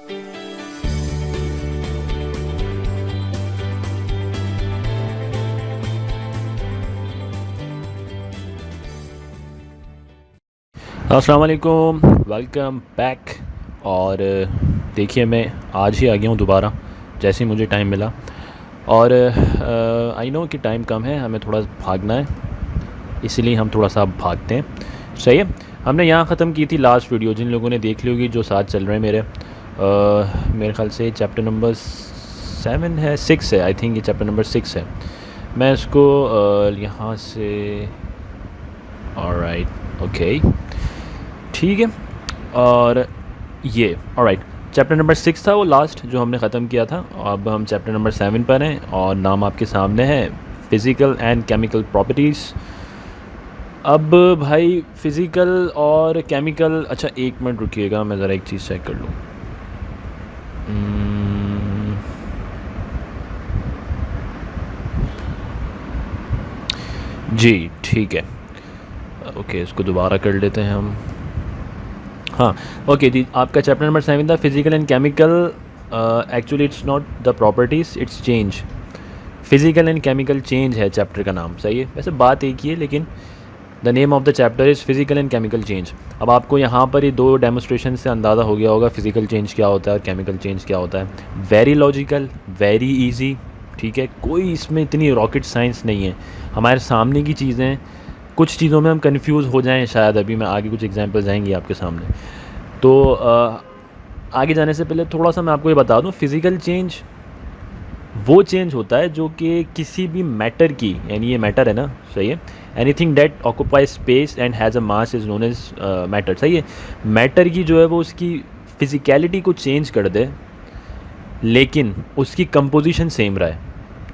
अस्सलाम वालेकुम, welcome back. और देखिए मैं आज ही आ गया हूँ दोबारा, जैसे ही मुझे टाइम मिला। और आई नो कि टाइम कम है, हमें थोड़ा भागना है, इसलिए हम थोड़ा सा भागते हैं। सही है। हमने यहाँ ख़त्म की थी लास्ट वीडियो, जिन लोगों ने देख ली होगी, जो साथ चल रहे हैं मेरे ख्याल से चैप्टर नंबर 7 है, 6 है, आई थिंक ये चैप्टर नंबर 6 है। मैं इसको यहाँ से ऑलराइट, ओके, ठीक है। और ये ऑलराइट, चैप्टर नंबर 6 था वो लास्ट जो हमने ख़त्म किया था। अब हम चैप्टर नंबर 7 पर हैं और नाम आपके सामने है फ़िज़िकल एंड केमिकल प्रॉपर्टीज़। अब भाई फ़िज़िकल और केमिकल, अच्छा एक मिनट रुकिएगा, मैं ज़रा एक चीज़ चेक कर लूँ। जी ठीक है, ओके, इसको दोबारा कर लेते हैं हम। हाँ, ओके जी, आपका चैप्टर नंबर 7 था physical and chemical. Actually it's not the properties, it's change. Physical and chemical change है चैप्टर का नाम, सही है। वैसे बात एक ही है, लेकिन the name of the chapter is physical and chemical change. अब आपको यहाँ पर ये दो डेमोस्ट्रेशन से अंदाज़ा हो गया होगा फ़िज़िकल चेंज क्या होता है और केमिकल चेंज क्या होता है। वेरी लॉजिकल, वेरी ईजी, ठीक है। कोई इसमें इतनी रॉकेट साइंस नहीं है, हमारे सामने की चीज़ें। कुछ चीज़ों में हम कंफ्यूज हो जाएं शायद, अभी मैं आगे कुछ एग्जांपल्स आएंगी आपके सामने। तो आगे जाने से पहले थोड़ा सा मैं आपको ये बता दूं, फ़िज़िकल चेंज वो चेंज होता है जो कि किसी भी मैटर की, यानी ये मैटर है ना, सही है, anything that occupy space and has a mass is known as matter, सही है। मैटर की जो है वो उसकी फ़िज़िकलिटी को चेंज कर दे, लेकिन उसकी कंपोजिशन सेम रहे,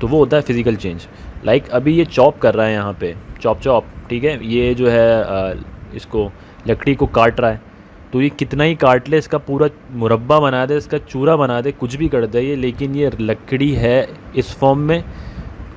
तो वो होता है फ़िज़िकल चेंज। लाइक अभी ये चॉप कर रहा है यहाँ पे, चॉप, ठीक है, ये जो है इसको लकड़ी को काट रहा है, तो ये कितना ही काट ले, इसका पूरा मुरब्बा बना दे, इसका चूरा बना दे, कुछ भी कर दे ये, लेकिन ये लकड़ी है इस फॉर्म में।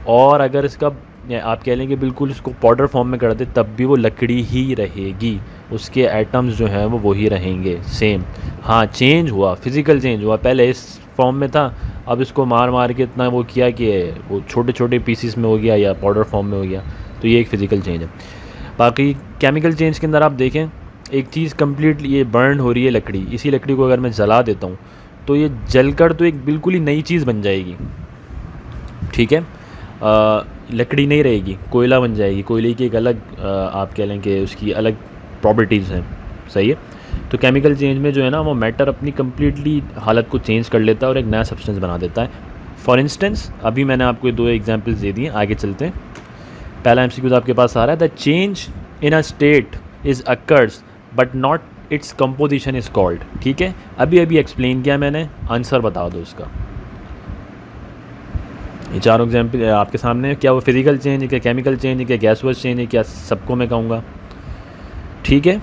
और अगर इसका आप कह लेंगे बिल्कुल इसको पाउडर फॉर्म में कर दे, तब भी वो लकड़ी ही रहेगी, उसके एटम्स जो हैं वो वही रहेंगे, सेम। हाँ, चेंज हुआ, फिज़िकल चेंज हुआ, पहले इस फॉर्म में था, अब इसको मार मार के इतना वो किया कि वो छोटे छोटे पीसीस में हो गया या पाउडर फॉर्म में हो गया, तो ये एक फ़िज़िकल चेंज है। बाकी केमिकल चेंज के अंदर आप देखें, एक चीज़ कम्प्लीटली ये बर्न हो रही है लकड़ी, इसी लकड़ी को अगर मैं जला देता हूँ तो ये जलकर तो एक बिल्कुल ही नई चीज़ बन जाएगी, ठीक है। लकड़ी नहीं रहेगी, कोयला बन जाएगी, कोयले की एक अलग आप कह लें कि उसकी अलग प्रॉपर्टीज़ हैं, सही है। तो केमिकल चेंज में जो है ना, वो मैटर अपनी कम्प्लीटली हालत को चेंज कर लेता है और एक नया सब्सटेंस बना देता है। फॉर इंस्टेंस अभी मैंने आपको 2 एग्जांपल्स दे दिए, आगे चलते हैं। पहला एमसीक्यूज आपके पास आ रहा है, the change in a state is occurs but not its composition is called, ठीक है। अभी एक्सप्लेन किया मैंने, आंसर बता दो उसका। ये चारों एग्जाम्पल आपके सामने, क्या वो फिज़िकल चेंज है, क्या केमिकल चेंज है, क्या गैसवस चेंज है, क्या सबको मैं कहूँगा, ठीक है,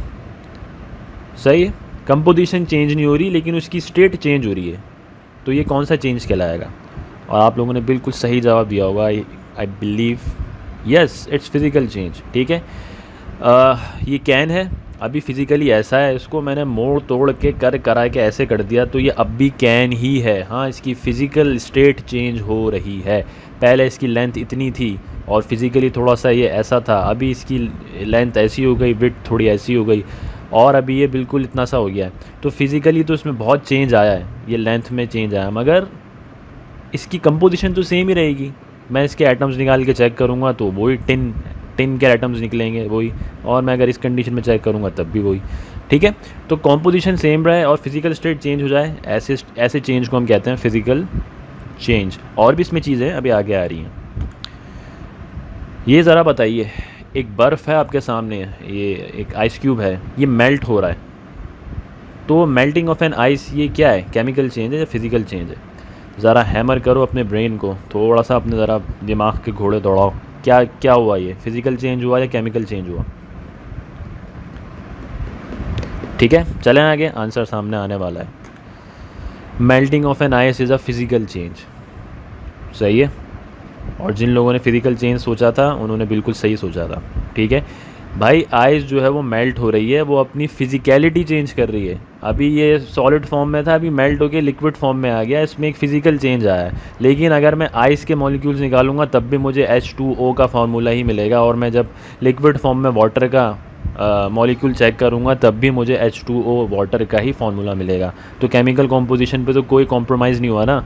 सही है। कंपोजिशन चेंज नहीं हो रही, लेकिन उसकी स्टेट चेंज हो रही है, तो ये कौन सा चेंज कहलाएगा? और आप लोगों ने बिल्कुल सही जवाब दिया होगा, I believe, yes, it's physical change, ठीक है। ये कैन है, अभी फिज़िकली ऐसा है, इसको मैंने मोड़ तोड़ के करा के ऐसे कर दिया, तो ये अब भी कैन ही है। हाँ, इसकी फ़िज़िकल स्टेट चेंज हो रही है। पहले इसकी लेंथ इतनी थी और फिज़िकली थोड़ा सा ये ऐसा था, अभी इसकी लेंथ ऐसी हो गई, विड्थ थोड़ी ऐसी हो गई, और अभी ये बिल्कुल इतना सा हो गया है। तो फिज़िकली तो इसमें बहुत चेंज आया है, ये लेंथ में चेंज आया, मगर इसकी कंपोजिशन तो सेम ही रहेगी। मैं इसके एटम्स निकाल के चेक करूँगा तो वही टिन के एटम्स निकलेंगे वही, और मैं अगर इस कंडीशन में चेक करूँगा तब भी वही, ठीक है। तो कंपोजिशन सेम रहे और फिज़िकल स्टेट चेंज हो जाए, ऐसे चेंज को हम कहते हैं फिज़िकल चेंज। और भी इसमें चीज़ें अभी आगे आ रही हैं। ये ज़रा बताइए, एक बर्फ़ है आपके सामने, ये एक आइस क्यूब है, ये मेल्ट हो रहा है, तो मेल्टिंग ऑफ एन आइस ये क्या है, केमिकल चेंज है या फिज़िकल चेंज है? ज़रा हैमर करो अपने ब्रेन को, थोड़ा सा अपने ज़रा दिमाग के घोड़े दौड़ाओ, क्या हुआ, ये फिज़िकल चेंज हुआ या केमिकल चेंज हुआ? ठीक है, चलें आगे, आंसर सामने आने वाला है। Melting of an ice is a physical change, सही है। और जिन लोगों ने फिज़िकल चेंज सोचा था उन्होंने बिल्कुल सही सोचा था, ठीक है। भाई आइस जो है वो मेल्ट हो रही है, वो अपनी फिजिकलिटी चेंज कर रही है। अभी ये सॉलिड फॉर्म में था, अभी मेल्ट होके लिक्विड फॉर्म में आ गया, इसमें एक फिजिकल चेंज आया है। लेकिन अगर मैं आइस के मॉलिक्यूल्स निकालूंगा तब भी मुझे H2O का फार्मूला ही मिलेगा, और मैं जब लिक्विड फॉर्म में वाटर का मॉलिक्यूल चेक करूंगा तब भी मुझे H2O वाटर का ही फार्मूला मिलेगा। तो केमिकल कॉम्पोजिशन पे तो कोई कॉम्प्रोमाइज़ नहीं हुआ ना,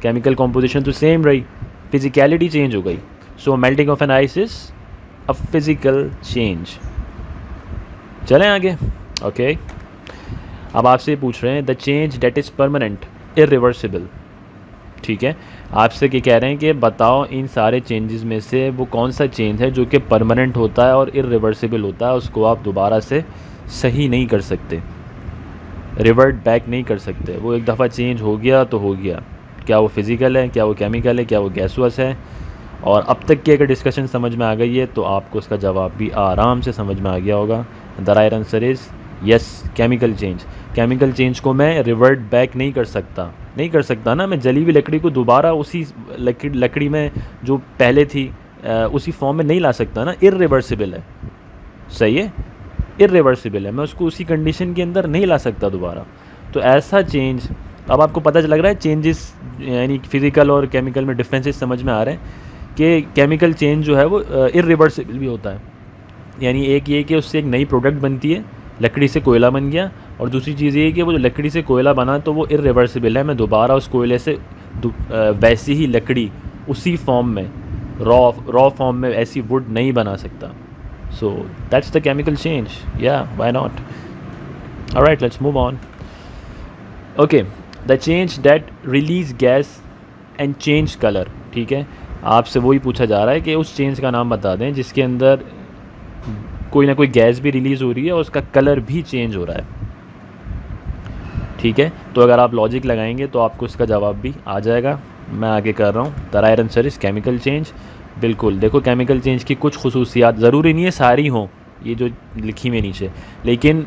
केमिकल कॉम्पोजिशन तो सेम रही, फिजिकलिटी चेंज हो गई। So melting of an ice is a physical change. चलें आगे। ओके, अब आपसे पूछ रहे हैं the change that is permanent irreversible. ठीक है, आपसे क्या कह रहे हैं कि बताओ इन सारे चेंजेस में से वो कौन सा चेंज है जो कि परमानेंट होता है और इरिवर्सिबल होता है, उसको आप दोबारा से सही नहीं कर सकते, रिवर्ट बैक नहीं कर सकते। वो एक दफ़ा चेंज हो गया तो हो गया। क्या वो फिज़िकल है, क्या वो केमिकल है, क्या वो गैसुअस है? और अब तक की अगर डिस्कशन समझ में आ गई है तो आपको उसका जवाब भी आराम से समझ में आ गया होगा। The right answer is yes, chemical change. Chemical change को मैं रिवर्ट बैक नहीं कर सकता, नहीं कर सकता ना। मैं जली हुई लकड़ी को दोबारा उसी लकड़ी में जो पहले थी उसी फॉर्म में नहीं ला सकता ना, इर्रिवर्सिबल है। सही है, इर्रिवर्सिबल है, मैं उसको उसी कंडीशन के अंदर नहीं ला सकता दोबारा। तो ऐसा चेंज, अब आपको पता लग रहा है चेंजेस यानी फिज़िकल और केमिकल में डिफरेंसेस समझ में आ रहे हैं कि केमिकल चेंज जो है वो इर्रिवर्सिबल भी होता है। यानी एक ये कि उससे एक नई प्रोडक्ट बनती है, लकड़ी से कोयला बन गया, और दूसरी चीज़ ये कि वो जो लकड़ी से कोयला बना तो वो इर्रिवर्सिबल है, मैं दोबारा उस कोयले से वैसी ही लकड़ी उसी फॉर्म में रॉ फॉर्म में ऐसी वुड नहीं बना सकता। So that's the chemical change, या why not. Alright, let's move on. Okay, the change that release gas and change colour. ठीक है, आपसे वही पूछा जा रहा है कि उस चेंज का नाम बता दें जिसके अंदर कोई ना कोई गैस भी रिलीज़ हो रही है और उसका कलर भी चेंज हो रहा है। ठीक है, तो अगर आप लॉजिक लगाएंगे तो आपको इसका जवाब भी आ जाएगा। मैं आगे कर रहा हूँ। The right answer is chemical change. बिल्कुल, देखो केमिकल चेंज की कुछ खुसूसियात, ज़रूरी नहीं है सारी हों ये जो लिखी हुई नीचे, लेकिन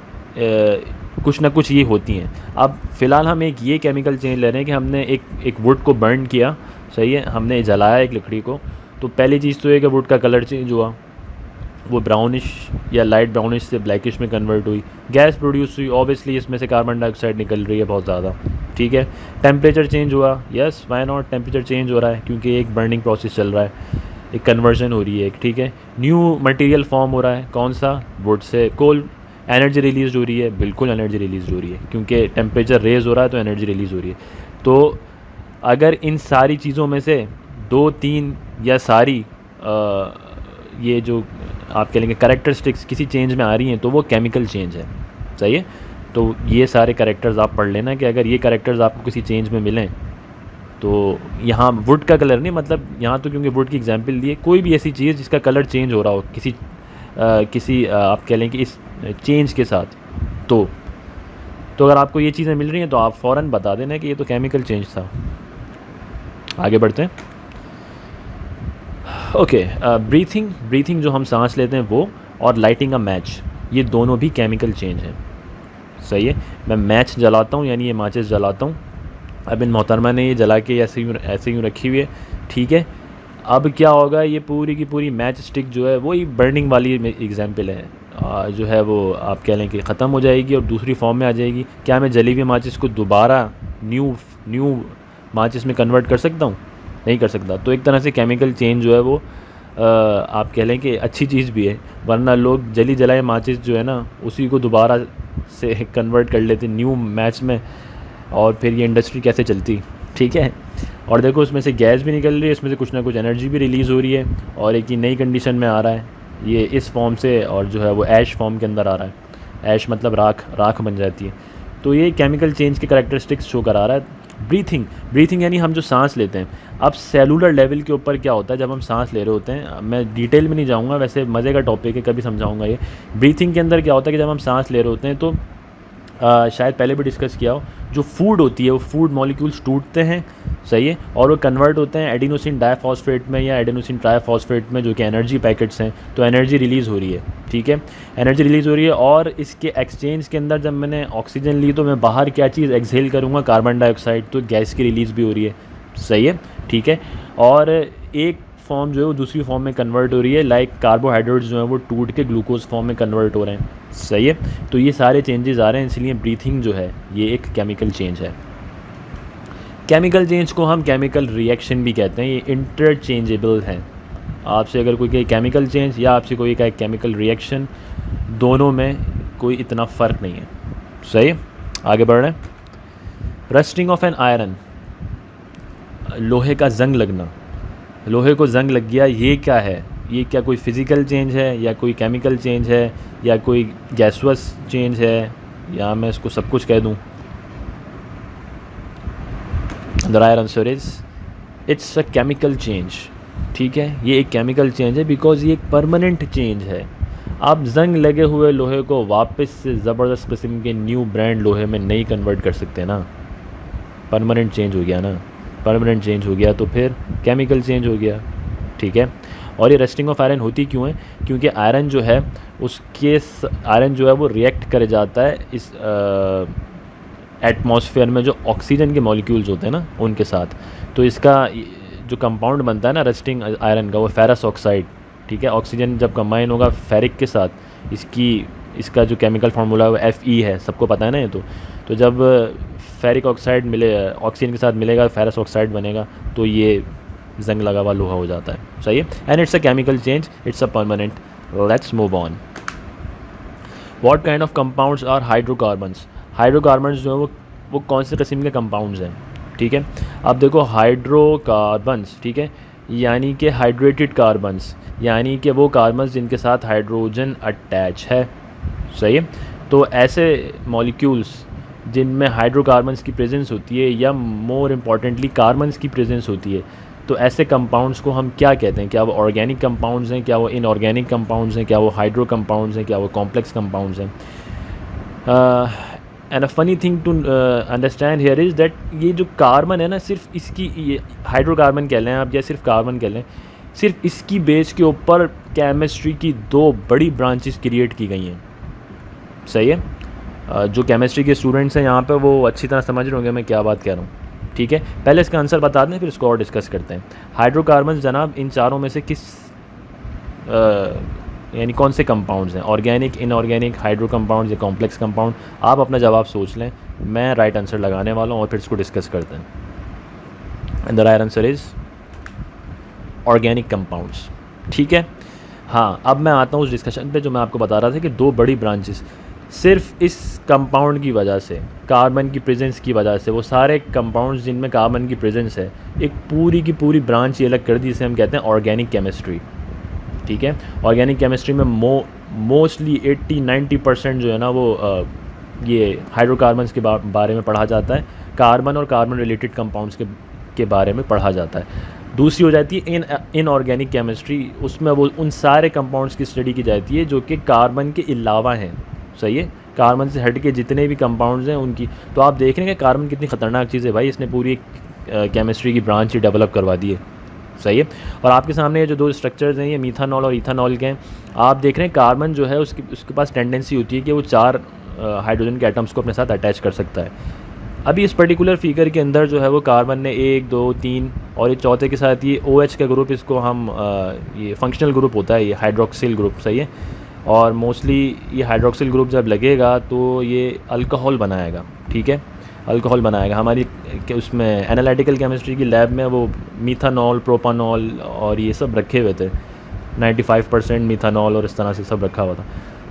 कुछ ना कुछ ये होती हैं। अब फ़िलहाल हम एक ये केमिकल चेंज ले रहे हैं कि हमने एक वुड को बर्न किया, सही है, हमने जलाया एक लकड़ी को, तो पहली चीज़ तो ये कि वुड का कलर चेंज हुआ, वो ब्राउनिश या लाइट ब्राउनिश से ब्लैकिश में कन्वर्ट हुई, गैस प्रोड्यूस हुई, ऑब्वियसली इसमें से कार्बन डाइऑक्साइड निकल रही है बहुत ज़्यादा। ठीक है, टेम्परेचर चेंज हुआ, yes why not, temperature change हो रहा है क्योंकि एक बर्निंग प्रोसेस चल रहा है, एक कन्वर्जन हो रही है एक। ठीक है, न्यू मटेरियल फॉर्म हो रहा है, कौन सा, would say coal, energy release हो रही है, बिल्कुल एनर्जी रिलीज़ हो रही है क्योंकि टेम्परेचर रेज हो रहा है तो एनर्जी रिलीज़ हो रही है। तो अगर इन सारी चीज़ों में से 2-3 या सारी ये जो आप कह लेंगे कैरेक्टरिस्टिक्स किसी चेंज में आ रही हैं तो वो केमिकल चेंज है। सही है, तो ये सारे कैरेक्टर्स आप पढ़ लेना कि अगर ये कैरेक्टर्स आपको किसी चेंज में मिलें तो यहाँ वुड का कलर नहीं, मतलब यहाँ तो क्योंकि वुड की एग्जांपल दी है, कोई भी ऐसी चीज़ जिसका कलर चेंज हो रहा हो किसी आप कह लें कि इस चेंज के साथ, तो अगर आपको ये चीज़ें मिल रही हैं तो आप फ़ौरन बता देना कि ये तो केमिकल चेंज था। आगे बढ़ते हैं। ओके, ब्रीथिंग जो हम सांस लेते हैं वो, और लाइटिंग अ मैच, ये दोनों भी केमिकल चेंज हैं। सही है, मैं मैच जलाता हूँ यानी ये माचिस जलाता हूँ, अब इन मोहतरमा ने ये जला के ऐसे यूँ रखी हुई है। ठीक है, अब क्या होगा, ये पूरी की पूरी मैच स्टिक जो है वही बर्निंग वाली एग्जांपल है, जो है वो आप कह लें कि ख़त्म हो जाएगी और दूसरी फॉर्म में आ जाएगी। क्या मैं जली हुई माचिस को दोबारा न्यू माचिस में कन्वर्ट कर सकता हूँ? नहीं कर सकता। तो एक तरह से केमिकल चेंज जो है वो आप कह लें कि अच्छी चीज़ भी है, वरना लोग जली जलाए माचिस जो है ना उसी को दोबारा से कन्वर्ट कर लेते न्यू मैच में, और फिर ये इंडस्ट्री कैसे चलती। ठीक है, और देखो उसमें से गैस भी निकल रही है, इसमें से कुछ ना कुछ एनर्जी भी रिलीज़ हो रही है, और एक ही नई कंडीशन में आ रहा है ये इस फॉर्म से, और जो है वो ऐश फॉर्म के अंदर आ रहा है। ऐश मतलब राख बन जाती है। तो ये केमिकल चेंज के करैक्टरिस्टिक्स शो करा रहा है। ब्रीथिंग यानी हम जो सांस लेते हैं। अब सेलुलर लेवल के ऊपर क्या होता है जब हम सांस ले रहे होते हैं, मैं डिटेल में नहीं जाऊँगा, वैसे मज़े का टॉपिक है, कभी समझाऊँगा ये। ब्रीथिंग के अंदर क्या होता है कि जब हम सांस ले रहे होते हैं तो शायद पहले भी डिस्कस किया हो, जो फूड होती है वो फूड मॉलिक्यूल्स टूटते हैं, सही है, और वो कन्वर्ट होते हैं एडिनोसिन डाइफॉस्फेट में या एडिनोसिन ट्राइफॉस्फेट में, जो कि एनर्जी पैकेट्स हैं। तो एनर्जी रिलीज़ हो रही है। ठीक है, एनर्जी रिलीज़ हो रही है, और इसके एक्सचेंज के अंदर जब मैंने ऑक्सीजन ली तो मैं बाहर क्या चीज़ एक्सहेल करूँगा, कार्बन डाइऑक्साइड, तो गैस की रिलीज़ भी हो रही है। सही है, ठीक है, और एक फॉर्म जो है वो दूसरी फॉर्म में कन्वर्ट हो रही है, लाइक कार्बोहाइड्रेट्स जो है वो टूट के ग्लूकोज फॉर्म में कन्वर्ट हो रहे हैं। सही है, तो ये सारे चेंजेस आ रहे हैं, इसलिए ब्रीथिंग जो है ये एक केमिकल चेंज है। केमिकल चेंज को हम केमिकल रिएक्शन भी कहते हैं, ये इंटरचेंजेबल हैं। आपसे अगर कोई कहे केमिकल चेंज या आपसे कोई कहे केमिकल रिएक्शन, दोनों में कोई इतना फ़र्क नहीं है। सही है, आगे बढ़ रहे हैं। रस्टिंग ऑफ एन आयरन, लोहे का जंग लगना, लोहे को जंग लग गया, ये क्या है? ये क्या कोई फ़िज़िकल चेंज है या कोई केमिकल चेंज है या कोई गैसवस चेंज है, या मैं इसको सब कुछ कह दूँ? The right answer is it's a chemical change. ठीक है, ये एक केमिकल चेंज है बिकॉज़ ये एक परमानेंट चेंज है। आप जंग लगे हुए लोहे को वापस से ज़बरदस्त किस्म के न्यू ब्रांड लोहे में नहीं कन्वर्ट कर सकते ना, परमानेंट चेंज हो गया ना। परमानेंट चेंज हो गया तो फिर केमिकल चेंज हो गया। ठीक है, और ये रस्टिंग ऑफ आयरन होती क्यों है? क्योंकि आयरन जो है उसके आयरन जो है वो रिएक्ट कर जाता है इस एटमॉस्फेयर में जो ऑक्सीजन के मॉलिक्यूल्स होते हैं ना उनके साथ। तो इसका जो कंपाउंड बनता है ना रस्टिंग आयरन का, वो फेरस ऑक्साइड। ठीक है, ऑक्सीजन जब कंबाइन होगा फेरिक के साथ, इसका जो केमिकल फार्मूला है वो Fe है, सबको पता है ना ये तो जब फेरिक ऑक्साइड मिले ऑक्सीजन के साथ मिलेगा, फेरस ऑक्साइड बनेगा, तो ये जंग लगा हुआ लोहा हो जाता है। सही है, and it's a chemical change, it's a permanent. Let's move on. What kind of compounds are hydrocarbons? Hydrocarbons जो है वो कौन से किस्म के कंपाउंड्स हैं? ठीक है, अब देखो हाइड्रोकार्बन्स, ठीक है, यानी कि हाइड्रेटेड कार्बन्स, यानी कि वो कार्बन्स जिनके साथ हाइड्रोजन अटैच है। सही है, तो ऐसे मॉलिक्यूल्स जिनमें हाइड्रोकार्बन्स की प्रेजेंस होती है या मोर इम्पॉर्टेंटली कार्बन्स की प्रेजेंस होती है, तो ऐसे कंपाउंड्स को हम क्या कहते हैं? क्या वो ऑर्गेनिक कंपाउंड्स हैं, क्या वो इनऑर्गेनिक कंपाउंड्स हैं, क्या वो हाइड्रो कंपाउंड्स हैं, क्या वो कॉम्प्लेक्स कंपाउंड्स हैं? And a funny thing to understand here is that ये जो कार्बन है ना, सिर्फ इसकी, ये हाइड्रोकार्बन कह लें आप या सिर्फ कार्बन कह लें, सिर्फ इसकी बेस के ऊपर केमिस्ट्री की 2 बड़ी ब्रांचेस क्रिएट की गई हैं। सही है, जो केमिस्ट्री के स्टूडेंट्स हैं यहाँ पे वो अच्छी तरह समझ रहे होंगे मैं क्या बात कह रहा हूँ। ठीक है, पहले इसका आंसर बता दें फिर इसको और डिस्कस करते हैं। हाइड्रोकार्बन जनाब इन चारों में से किस यानी कौन से कंपाउंड्स हैं? ऑर्गेनिक, इनऑर्गेनिक, हाइड्रो कंपाउंड्स या कॉम्प्लेक्स कंपाउंड? आप अपना जवाब सोच लें, मैं राइट आंसर लगाने वाला हूँ और फिर इसको डिस्कस करते हैं। And the right answer is organic compounds. ठीक है, हाँ, अब मैं आता हूँ उस डिस्कशन पे जो मैं आपको बता रहा था कि 2 बड़ी ब्रांचेस, सिर्फ इस कंपाउंड की वजह से, कार्बन की प्रेजेंस की वजह से, वो सारे कंपाउंड्स जिनमें कार्बन की प्रेजेंस है, एक पूरी की पूरी ब्रांच ये अलग कर दी, जिसे हम कहते हैं ऑर्गेनिक केमिस्ट्री। ठीक है, ऑर्गेनिक केमिस्ट्री में मोस्टली 80-90% जो है ना वो ये हाइड्रोकार्बन्स के बारे में पढ़ा जाता है, कार्बन और कार्बन रिलेटेड कंपाउंड्स के बारे में पढ़ा जाता है। दूसरी हो जाती है इनऑर्गेनिक केमिस्ट्री, उसमें वो उन सारे कंपाउंड्स की स्टडी की जाती है जो कि कार्बन के अलावा हैं। सही है, कार्बन से हट के जितने भी कंपाउंड्स हैं उनकी, तो आप देख रहे हैं कि कार्बन कितनी ख़तरनाक चीज़ है भाई, इसने पूरी एक केमिस्ट्री की ब्रांच ही डेवलप करवा दी है। सही है, और आपके सामने ये जो 2 स्ट्रक्चर्स हैं ये मीथानॉल और इथानॉल के हैं। आप देख रहे हैं कार्बन जो है उसके पास टेंडेंसी होती है कि वो 4 हाइड्रोजन के एटम्स को अपने साथ अटैच कर सकता है। अभी इस पर्टिकुलर फिगर के अंदर जो है वो कार्बन ने 1, 2, 3 और ये चौथे के साथ ये OH का ग्रुप, इसको हम ये फंक्शनल ग्रुप होता है, ये हाइड्रोक्सिल ग्रुप। सही है, और मोस्टली ये हाइड्रोक्सिल ग्रुप जब लगेगा तो ये अल्कोहल बनाएगा। ठीक है, अल्कोहल बनाएगा। हमारी उसमें एनालिटिकल केमिस्ट्री की लैब में वो मीथानॉल, प्रोपानॉल और ये सब रखे हुए थे, 95% मीथानॉल और इस तरह से सब रखा हुआ था।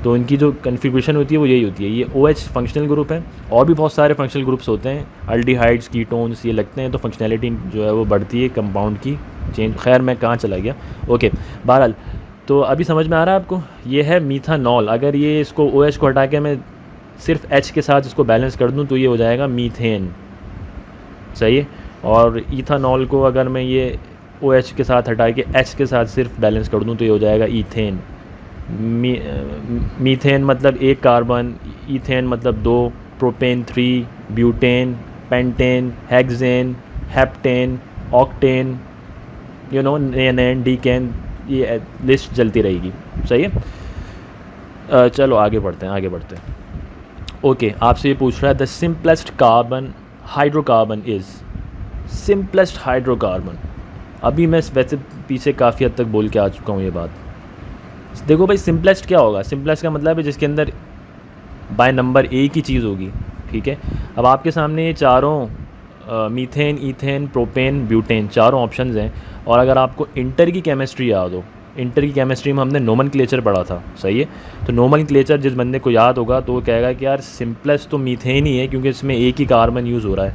तो इनकी जो कन्फिग्रेशन होती है वो यही होती है। ये OH फंक्शनल ग्रुप है, और भी बहुत सारे फंक्शनल ग्रुप्स होते हैं, अल्डिहाइड्स, कीटोन्स, ये लगते हैं, तो फंक्शनैलिटी जो है वो बढ़ती है कंपाउंड की चेंज। खैर मैं कहाँ चला गया, ओके, बहरहाल तो अभी समझ में आ रहा है आपको, ये है मीथानॉल। अगर ये इसको OH को हटा के मैं सिर्फ H के साथ इसको बैलेंस कर दूं तो ये हो जाएगा मीथेन। सही है, और इथानॉल को अगर मैं ये OH के साथ हटा के H के साथ सिर्फ बैलेंस कर दूं तो ये हो जाएगा ईथेन। मीथेन मतलब 1 कार्बन, ईथेन मतलब 2, propane 3, butane, pentane, hexane, heptane, octane, you know, नेन, डीकेन, ये लिस्ट चलती रहेगी। सही है, चलो आगे बढ़ते हैं। ओके, आपसे ये पूछ रहा है the simplest carbon hydrocarbon is, simplest hydrocarbon. अभी मैं वैसे पीछे काफ़ी हद तक बोल के आ चुका हूँ ये बात। देखो भाई, सिंपलेस्ट क्या होगा? सिंपलेस्ट का मतलब है जिसके अंदर बाय नंबर एक ही चीज़ होगी, ठीक है। अब आपके सामने ये चारों मीथेन, ईथेन, प्रोपेन, ब्यूटेन चारों ऑप्शंस हैं, और अगर आपको इंटर की केमिस्ट्री याद हो, इंटर की केमिस्ट्री में हमने नोमेनक्लेचर पढ़ा था, सही है। तो नोमेनक्लेचर जिस बंदे को याद होगा तो वो कहेगा कि यार सिंपलेस्ट तो मीथेन ही है, क्योंकि इसमें एक ही कार्बन यूज़ हो रहा है।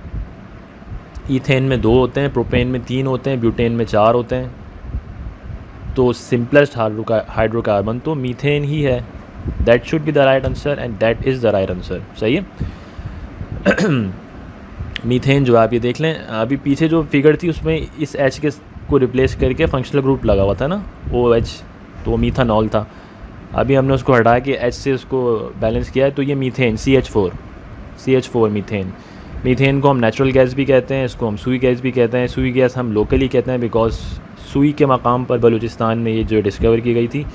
ईथेन में 2 होते हैं, प्रोपेन में 3 होते हैं, ब्यूटेन में 4 होते हैं। तो सिंपलेस्ट हाइड्रोकार्बन तो मीथेन ही है। That should be the right answer and that is the right answer, सही है। मीथेन जो आप ये देख लें, अभी पीछे जो फिगर थी उसमें इस एच के को रिप्लेस करके फंक्शनल ग्रुप लगा हुआ था ना, OH, तो मीथानॉल था। अभी हमने उसको हटा के एच से उसको बैलेंस किया है, तो ये मीथेन CH4 मीथेन। मीथेन को हम नेचुरल गैस भी कहते हैं, इसको हम सुई गैस भी कहते हैं। सुई गैस हम लोकली कहते हैं बिकॉज सुई के मकाम पर बलूचिस्तान में ये जो डिस्कवर की गई थी,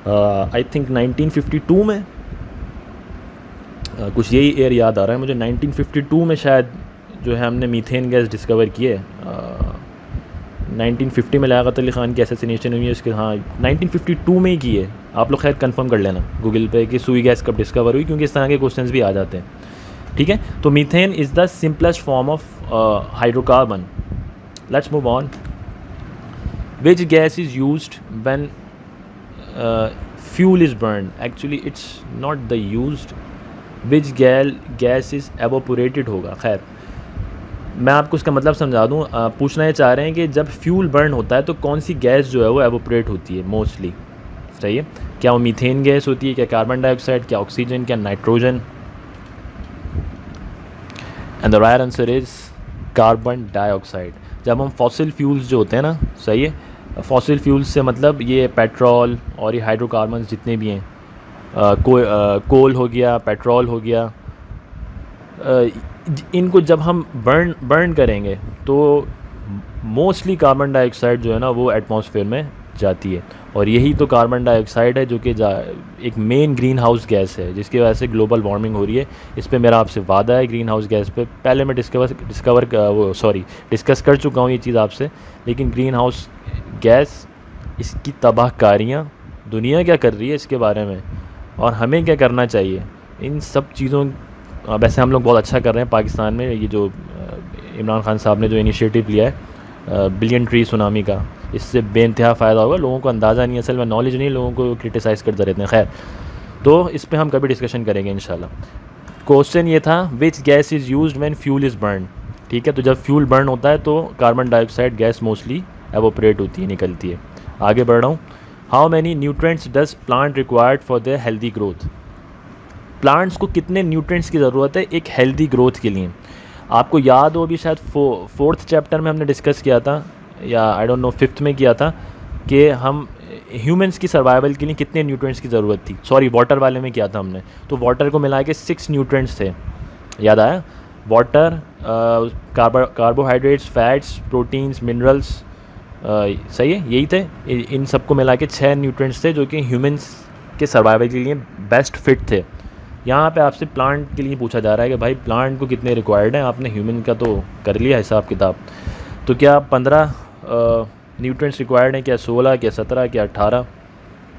आई थिंक 1952 में, कुछ यही ईयर याद आ रहा है मुझे, 1952 में शायद जो है हमने मीथेन गैस डिस्कवर की है। 1950 में लियाकत अली ख़ान की असैसिनेशन हुई है उसके, हाँ 1952 में ही की है। आप लोग खैर कंफर्म कर लेना गूगल पे कि सुई गैस कब डिस्कवर हुई, क्योंकि इस तरह के क्वेश्चंस भी आ जाते हैं, ठीक है। तो methane is the simplest form of hydrocarbon. Let's move on. Which gas is used when fuel is burn? Actually it's not the used, which gas is evaporated होगा। खैर मैं आपको उसका मतलब समझा दूँ। पूछना ये चाह रहे हैं कि जब फ्यूल बर्न होता है तो कौन सी गैस जो है वो एवोपोरेट होती है मोस्टली, सही है। क्या वो मीथेन गैस होती है, क्या कार्बन डाइऑक्साइड, क्या ऑक्सीजन, क्या nitrogen? And the right answer is carbon dioxide. जब हम फॉसिल फ्यूल्स जो होते हैं ना, सही है, फॉसिल फ्यूल्स से मतलब ये पेट्रोल और ये हाइड्रोकार्बन्स जितने भी हैं, कोल हो गया, पेट्रोल हो गया, इनको जब हम बर्न करेंगे तो मोस्टली कार्बन डाइऑक्साइड जो है ना वो एटमॉस्फेयर में जाती है। और यही तो कार्बन डाइऑक्साइड है जो कि एक मेन ग्रीन हाउस गैस है जिसकी वजह से ग्लोबल वार्मिंग हो रही है। इस पे मेरा आपसे वादा है ग्रीन हाउस गैस पे, पहले मैं डिस्कस कर चुका हूँ ये चीज़ आपसे। लेकिन ग्रीन हाउस गैस, इसकी तबाहकारियाँ दुनिया क्या कर रही है इसके बारे में, और हमें क्या करना चाहिए, इन सब चीज़ों। वैसे हम लोग बहुत अच्छा कर रहे हैं पाकिस्तान में, ये जो इमरान खान साहब ने जो इनिशिएटिव लिया है बिलियन ट्री सुनामी का, इससे बेइंतहा फ़ायदा होगा। लोगों को अंदाज़ा नहीं, असल में नॉलेज नहीं, लोगों को क्रिटिसाइज़ करते रहते हैं। खैर, तो इस पे हम कभी डिस्कशन करेंगे इंशाल्लाह। क्वेश्चन ये था, विच gas is used when fuel is burn, ठीक है। तो जब फ्यूल बर्न होता है तो carbon dioxide gas mostly evaporate होती है, निकलती है। आगे बढ़ रहा हूँ। How many nutrients does plant required for their healthy growth? Plants को कितने न्यूट्रिएंट्स की ज़रूरत है एक हेल्दी ग्रोथ के लिए? आपको याद हो अभी शायद 4th चैप्टर में हमने डिस्कस किया था, या आई डोंट नो 5th में किया था, कि हम ह्यूमंस की सर्वाइवल के लिए कितने न्यूट्रिएंट्स की ज़रूरत थी। सॉरी, वाटर वाले में किया था हमने। तो वाटर को मिला के 6 न्यूट्रिएंट्स थे, याद आया? Water, carbohydrates, fats, proteins, minerals, सही है, यही थे। इन सबको मिला के 6 न्यूट्रिएंट्स थे जो कि ह्यूमंस के सर्वाइवल के लिए बेस्ट फिट थे। यहाँ पे आपसे प्लांट के लिए पूछा जा रहा है कि भाई प्लांट को कितने रिक्वायर्ड हैं। आपने ह्यूमन का तो कर लिया हिसाब किताब, तो क्या 15 न्यूट्रिएंट्स रिक्वायर्ड हैं, क्या 16, क्या 17, क्या 18?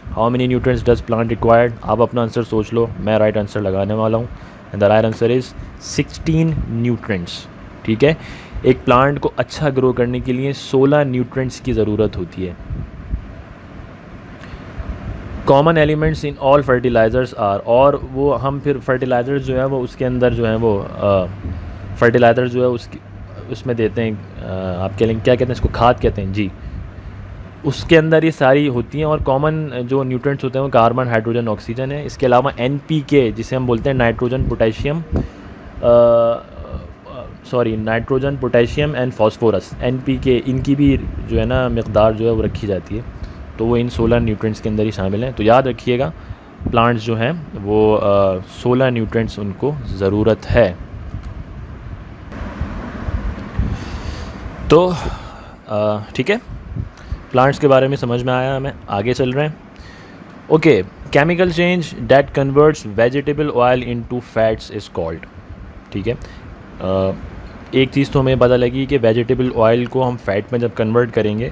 How many nutrients does plant required? आप अपना आंसर सोच लो, मैं राइट आंसर लगाने वाला हूँ। And the right answer is 16 nutrients, ठीक है। एक प्लांट को अच्छा ग्रो करने के लिए 16 न्यूट्रिएंट्स की ज़रूरत होती है। Common elements in all fertilizers are, और वो हम फिर फर्टिलाइज़र्स जो है वो उसके अंदर जो है वो फर्टिलाइज़र जो है उसमें देते हैं, आप कह लेंगे क्या कहते हैं इसको, खाद कहते हैं जी। उसके अंदर ये सारी होती हैं, और कॉमन जो न्यूट्रिएंट्स होते हैं वो कार्बन, हाइड्रोजन, ऑक्सीजन है। इसके अलावा NPK जिसे हम बोलते हैं nitrogen, potassium, nitrogen, potassium and phosphorus, NPK, इनकी भी जो है ना मिक़दार जो है वो रखी जाती है। तो वो इन 16 न्यूट्रिएंट्स के अंदर ही शामिल हैं। तो याद रखिएगा प्लांट्स जो हैं वो 16 न्यूट्रिएंट्स उनको ज़रूरत है। तो ठीक है, प्लांट्स के बारे में समझ में आया, हमें आगे चल रहे हैं। Okay, chemical change that converts vegetable oil into fats is called, ठीक है। एक चीज़ तो हमें पता लगी कि वेजिटेबल ऑयल को हम फैट में जब कन्वर्ट करेंगे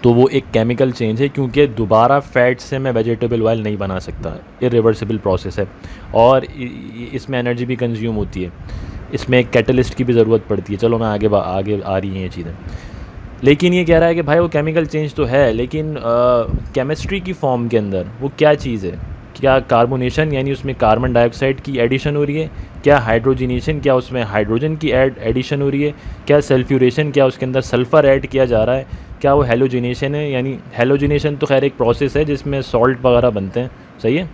तो वो एक केमिकल चेंज है, क्योंकि दोबारा फैट से मैं वेजिटेबल ऑयल नहीं बना सकता, इरिवर्सिबल प्रोसेस है। और इसमें एनर्जी भी कंज्यूम होती है, इसमें एक कैटलिस्ट की भी ज़रूरत पड़ती है। चलो मैं आगे आगे आ रही हैं ये चीज़ें। लेकिन ये कह रहा है कि भाई वो केमिकल चेंज तो है, लेकिन केमिस्ट्री की फॉर्म के अंदर वो क्या चीज़ है? क्या कार्बोनेशन यानी उसमें कार्बन डाइऑक्साइड की एडिशन हो रही है? क्या हाइड्रोजनेशन, क्या उसमें हाइड्रोजन की एडिशन हो रही है? क्या सल्फ्यूरेशन, क्या उसके अंदर सल्फ़र ऐड किया जा रहा है? क्या वो हेलोजिनेशन है? यानी हेलोजिनेशन तो खैर एक प्रोसेस है जिसमें सॉल्ट वगैरह बनते हैं, सही है।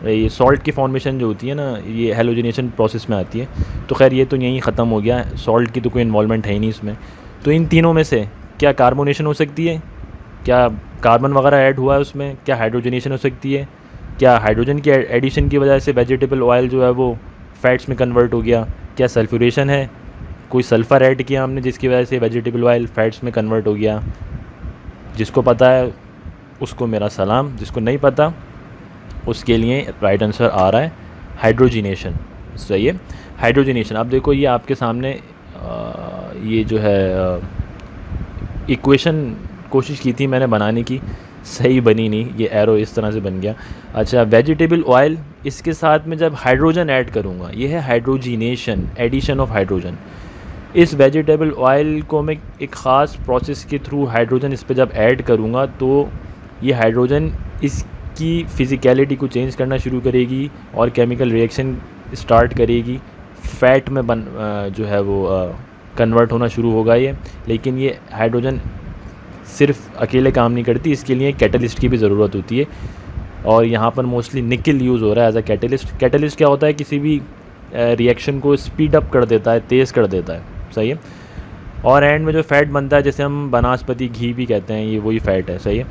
ये सॉल्ट की फॉर्मेशन जो होती है ना, ये हेलोजिनेशन प्रोसेस में आती है। तो खैर ये तो यहीं ख़त्म हो गया, सॉल्ट की तो कोई इन्वॉल्वमेंट है ही नहीं इसमें। तो इन तीनों में से क्या कार्बोनेशन हो सकती है? क्या कार्बन वगैरह ऐड हुआ है उसमें? क्या हाइड्रोजनेशन हो सकती है? क्या हाइड्रोजन की एडिशन की वजह से वेजिटेबल ऑयल जो है वो फैट्स में कन्वर्ट हो गया? क्या सल्फ्यूरेशन है? कोई सल्फ़र ऐड किया हमने जिसकी वजह से वेजिटेबल ऑयल फैट्स में कन्वर्ट हो गया? जिसको पता है उसको मेरा सलाम, जिसको नहीं पता उसके लिए राइट आंसर आ रहा है हाइड्रोजनेशन, सही है, हाइड्रोजनेशन। अब देखो ये आपके सामने ये जो है इक्वेशन कोशिश की थी मैंने बनाने की, सही बनी नहीं, ये एरो इस तरह से बन गया। अच्छा, वेजिटेबल ऑयल, इसके साथ में जब हाइड्रोजन ऐड करूँगा, ये है हाइड्रोजनेशन, एडिशन ऑफ हाइड्रोजन। इस वेजिटेबल ऑयल को मैं एक ख़ास प्रोसेस के थ्रू हाइड्रोजन इस पर जब ऐड करूँगा तो ये हाइड्रोजन इसकी फ़िज़िकलिटी को चेंज करना शुरू करेगी और केमिकल रिएक्शन स्टार्ट करेगी, फ़ैट में जो है वो कन्वर्ट होना शुरू होगा ये। लेकिन ये हाइड्रोजन सिर्फ अकेले काम नहीं करती, इसके लिए कैटलिस्ट की भी ज़रूरत होती है। और यहाँ पर मोस्टली निकल यूज़ हो रहा है एज अ कैटलिस्ट। कैटलिस्ट क्या होता है? किसी भी रिएक्शन को स्पीड अप कर देता है, तेज़ कर देता है, सही है। और एंड में जो फ़ैट बनता है, जैसे हम बनास्पति घी भी कहते हैं, ये वही फ़ैट है, सही है।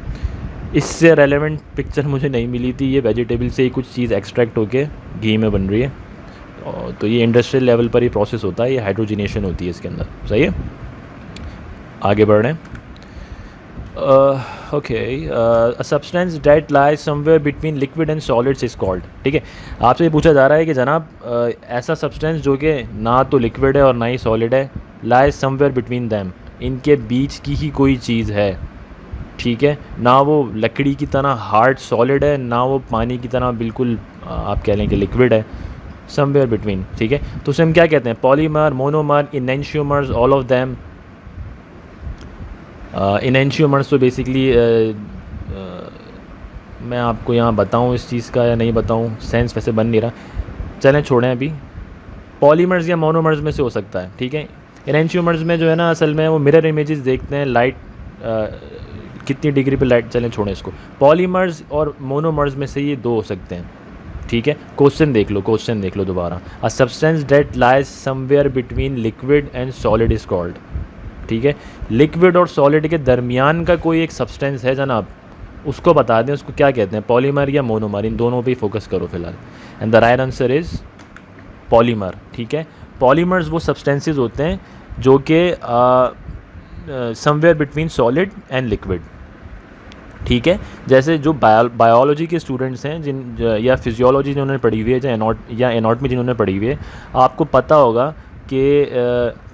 इससे रेलेवेंट पिक्चर मुझे नहीं मिली थी, ये वेजिटेबल से ही कुछ चीज़ एक्सट्रैक्ट होके घी में बन रही है। तो ये इंडस्ट्रियल लेवल पर ही प्रोसेस होता है, ये हाइड्रोजनेशन होती है इसके अंदर, सही है। आगे बढ़ रहे हैं। Okay, a substance date lies somewhere between liquid and solids is called. ठीक है, आपसे ये पूछा जा रहा है कि जनाब ऐसा सब्सटेंस जो कि ना तो लिक्विड है और ना ही सॉलिड है, लाइज समवेयर बिटवीन दैम, इनके बीच की ही कोई चीज़ है, ठीक है। ना वो लकड़ी की तरह हार्ड सॉलिड है, ना वो पानी की तरह बिल्कुल आप कह लें कि लिक्विड है, समवेयर बिटवीन, ठीक है। तो उसे हम क्या कहते हैं? Polymer, monomer, enantiomers, all of them. Enantiomers तो बेसिकली मैं आपको यहाँ बताऊँ इस चीज़ का या नहीं बताऊँ, सेंस वैसे बन नहीं रहा, चलें छोड़ें अभी। पॉलीमर्स या मोनोमर्स में से हो सकता है, ठीक है। इनैंशियोमर्स में जो है ना, असल में वो मिरर इमेजेस देखते हैं, लाइट कितनी डिग्री पे लाइट, चलें छोड़ें इसको। पॉलीमर्स और मोनोमर्स में से ये दो हो सकते हैं, ठीक है। क्वेश्चन देख लो दोबारा। A substance date lies somewhere between liquid and solid is called, ठीक है। लिक्विड और सॉलिड के दरमियान का कोई एक सब्सटेंस है जनाब, उसको बता दें, उसको क्या कहते हैं? पॉलीमर या मोनोमर, इन दोनों पे ही फोकस करो फिलहाल। And the right answer is polymer, ठीक है। पॉलीमर्स वो सब्सटेंसेस होते हैं जो कि somewhere between solid and liquid, ठीक है। जैसे जो बायोलॉजी के स्टूडेंट्स हैं या फिजियोलॉजी जिन्होंने पढ़ी हुई है या एनाटॉमी जिन्होंने पढ़ी हुई है, आपको पता होगा कि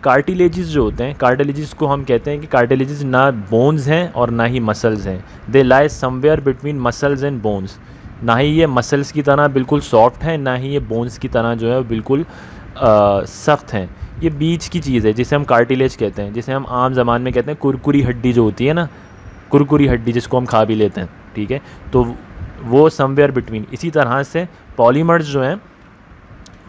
कार्टिलेजिस जो होते हैं, कार्टिलेजिस को हम कहते हैं कि कार्टिलेजिस ना बोन्स हैं और ना ही मसल्स हैं, they lie somewhere between muscles and bones. ना ही ये मसल्स की तरह बिल्कुल सॉफ्ट है, ना ही ये बोन्स की तरह जो है बिल्कुल सख्त हैं, ये बीच की चीज़ है जिसे हम कार्टिलेज कहते हैं, जिसे हम आम ज़बान में कहते हैं कुरकुरी हड्डी जो होती है ना, कुरकुरी हड्डी जिसको हम खा भी लेते हैं, ठीक है। तो वो समवेयर बिटवीन। इसी तरह से पॉलीमर्स जो हैं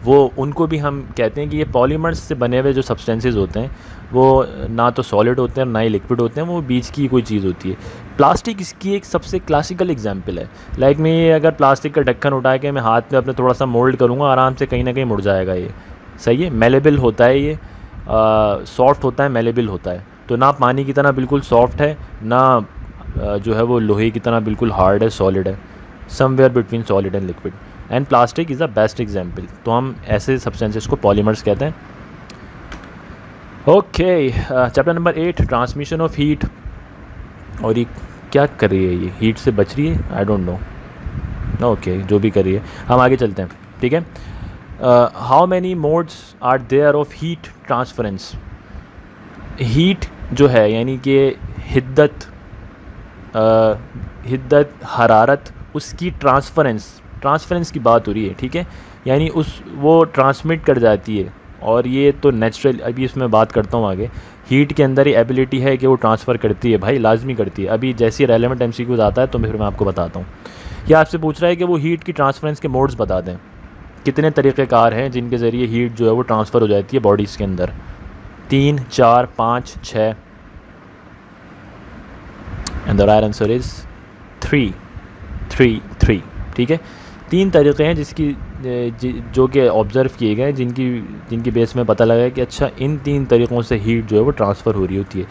वो, उनको भी हम कहते हैं कि ये पॉलीमर्स से बने हुए जो सब्सटेंसेस होते हैं वो ना तो सॉलिड होते हैं ना ही लिक्विड होते हैं, वो बीच की कोई चीज़ होती है। प्लास्टिक इसकी एक सबसे क्लासिकल एग्जांपल है। लाइक मैं ये अगर प्लास्टिक का ढक्कन उठा के मैं हाथ में अपने थोड़ा सा मोल्ड करूँगा, आराम से कहीं ना कहीं मुड़ जाएगा ये, सही है। मेलेबल होता है ये, सॉफ्ट होता है, मेलेबल होता है। तो ना पानी की तरह बिल्कुल सॉफ्ट है, ना जो है वो लोहे की तरह बिल्कुल हार्ड है, सॉलिड है, somewhere between solid and liquid. And plastic is the best example. तो हम ऐसे सब्सटेंसेस को पॉलीमर्स कहते हैं। Okay, chapter number 8, transmission of heat. और ये क्या कर रही है? ये हीट से बच रही है, आई डोंट नो। ओके, जो भी कर रही है, हम आगे चलते हैं, ठीक है। How many modes are there of heat transference. Heat जो है यानी कि हिद्दत, हिद्दत हरारत, उसकी ट्रांसफरेंस की बात हो रही है, ठीक है, यानी उस वो ट्रांसमिट कर जाती है। और ये तो नेचुरल, अभी इसमें बात करता हूँ आगे। हीट के अंदर ही एबिलिटी है कि वो ट्रांसफ़र करती है भाई, लाजमी करती है। अभी जैसे ही रेलेवेंट एमसीक्यूज़ आता है तो फिर मैं आपको बताता हूँ। ये आपसे पूछ रहा है कि वो हीट की ट्रांसफरेंस के मोड्स बता दें, कितने तरीक़ेकार हैं जिनके ज़रिए हीट जो है वो ट्रांसफ़र हो जाती है बॉडीज़ के अंदर। 3, 4, 5, 6 and the right answer is 3। ठीक है, 3 तरीक़े हैं जिसकी जो कि ऑब्ज़र्व किए गए, जिनकी बेस में पता लगा कि अच्छा इन 3 तरीक़ों से हीट जो है वो ट्रांसफ़र हो रही होती है।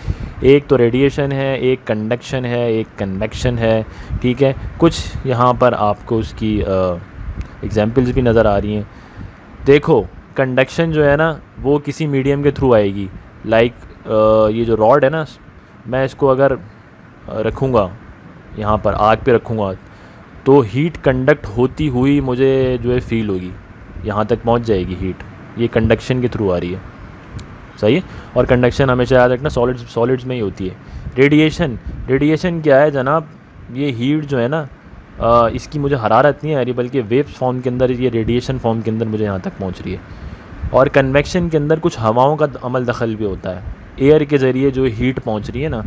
एक तो रेडिएशन है, एक कंडक्शन है, एक कन्वेक्शन है, ठीक है। कुछ यहाँ पर आपको उसकी एग्जांपल्स भी नज़र आ रही हैं। देखो कंडक्शन जो है ना वो किसी मीडियम के थ्रू आएगी, लाइक ये जो रॉड है ना, मैं इसको अगर रखूँगा यहाँ पर आग पे रखूँगा तो हीट कंडक्ट होती हुई मुझे जो है फ़ील होगी, यहाँ तक पहुँच जाएगी हीट, ये कंडक्शन के थ्रू आ रही है, सही है। और कंडक्शन हमेशा याद रखना सॉलिड्स में ही होती है। रेडिएशन क्या है जनाब, ये हीट जो है ना इसकी मुझे हरारत नहीं आ रही बल्कि वेव्स फॉर्म के अंदर, ये रेडिएशन फॉर्म के अंदर मुझे यहाँ तक पहुँच रही है। और कन्वेक्शन के अंदर कुछ हवाओं का अमल दखल भी होता है, एयर के ज़रिए जो हीट पहुँच रही है ना,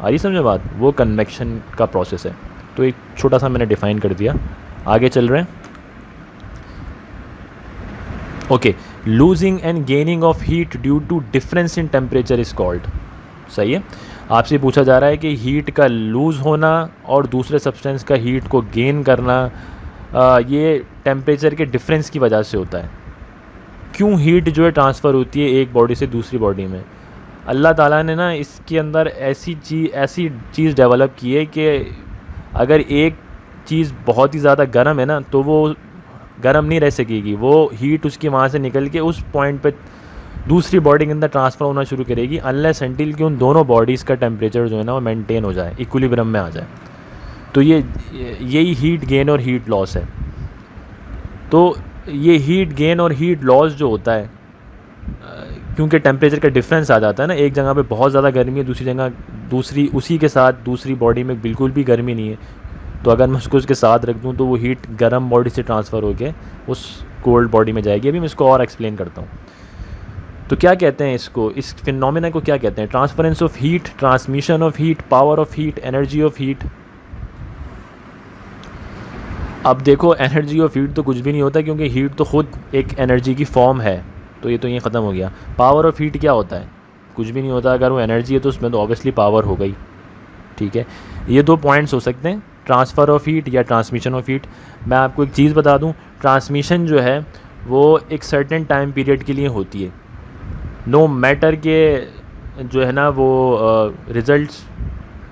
आ रही समझ बात, वो कन्वेक्शन का प्रोसेस है। तो एक छोटा सा मैंने डिफ़ाइन कर दिया, आगे चल रहे हैं। Okay, losing and gaining of heat due to difference in temperature is called. सही है, आपसे पूछा जा रहा है कि हीट का लूज़ होना और दूसरे सब्सटेंस का हीट को गेन करना ये टेम्परेचर के डिफरेंस की वजह से होता है। क्यों हीट जो है ट्रांसफ़र होती है एक बॉडी से दूसरी बॉडी में? अल्लाह ताला ने ना इसके अंदर ऐसी चीज़ डेवलप की है कि अगर एक चीज़ बहुत ही ज़्यादा गर्म है ना तो वो गर्म नहीं रह सकेगी, वो हीट उसकी वहाँ से निकल के उस पॉइंट पे दूसरी बॉडी के अंदर ट्रांसफ़र होना शुरू करेगी, अनलेस अनटिल कि उन दोनों बॉडीज़ का टेम्परेचर जो है ना वो मेंटेन हो जाए, इक्विलिब्रियम में आ जाए। तो यही हीट गेन और हीट लॉस है। तो ये हीट गेन और हीट लॉस जो होता है क्योंकि टेम्परेचर का डिफरेंस आ जाता है ना, एक जगह पे बहुत ज़्यादा गर्मी है, दूसरी जगह उसी के साथ दूसरी बॉडी में बिल्कुल भी गर्मी नहीं है, तो अगर मैं उसको उसके साथ रख दूँ तो वो हीट गर्म बॉडी से ट्रांसफ़र होकर उस कोल्ड बॉडी में जाएगी। अभी मैं इसको और एक्सप्लेन करता हूँ। तो क्या कहते हैं इसको, इस फिनोमेना को क्या कहते हैं? Transference of heat, transmission of heat, power of heat, energy of heat. अब देखो एनर्जी ऑफ हीट तो कुछ भी नहीं होता क्योंकि हीट तो खुद एक एनर्जी की फॉर्म है, तो ये ख़त्म हो गया। पावर ऑफ हीट क्या होता है? कुछ भी नहीं होता, अगर वो एनर्जी है तो उसमें तो ऑब्वियसली पावर हो गई, ठीक है। ये 2 पॉइंट्स हो सकते हैं, ट्रांसफ़र ऑफ हीट या ट्रांसमिशन ऑफ हीट। मैं आपको एक चीज़ बता दूं, ट्रांसमिशन जो है वो एक सर्टेन टाइम पीरियड के लिए होती है, नो मैटर के जो है ना वो रिज़ल्ट्स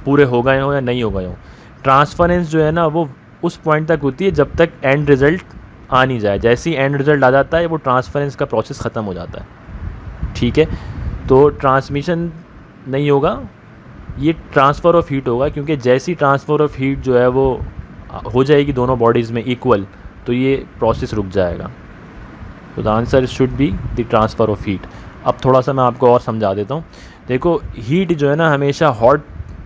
पूरे हो गए हों या नहीं हो गए हों। ट्रांसफरेंस जो है ना वो उस पॉइंट तक होती है जब तक एंड रिज़ल्ट आ नहीं जाए। जैसे ही एंड रिज़ल्ट आ जाता है वो ट्रांसफरेंस का प्रोसेस ख़त्म हो जाता है, ठीक है। तो ट्रांसमिशन नहीं होगा, ये ट्रांसफ़र ऑफ हीट होगा, क्योंकि जैसी ट्रांसफ़र ऑफ हीट जो है वो हो जाएगी दोनों बॉडीज़ में इक्वल, तो ये प्रोसेस रुक जाएगा। तो the answer should be the transfer of heat. अब थोड़ा सा मैं आपको और समझा देता हूँ। देखो हीट जो है ना हमेशा हॉट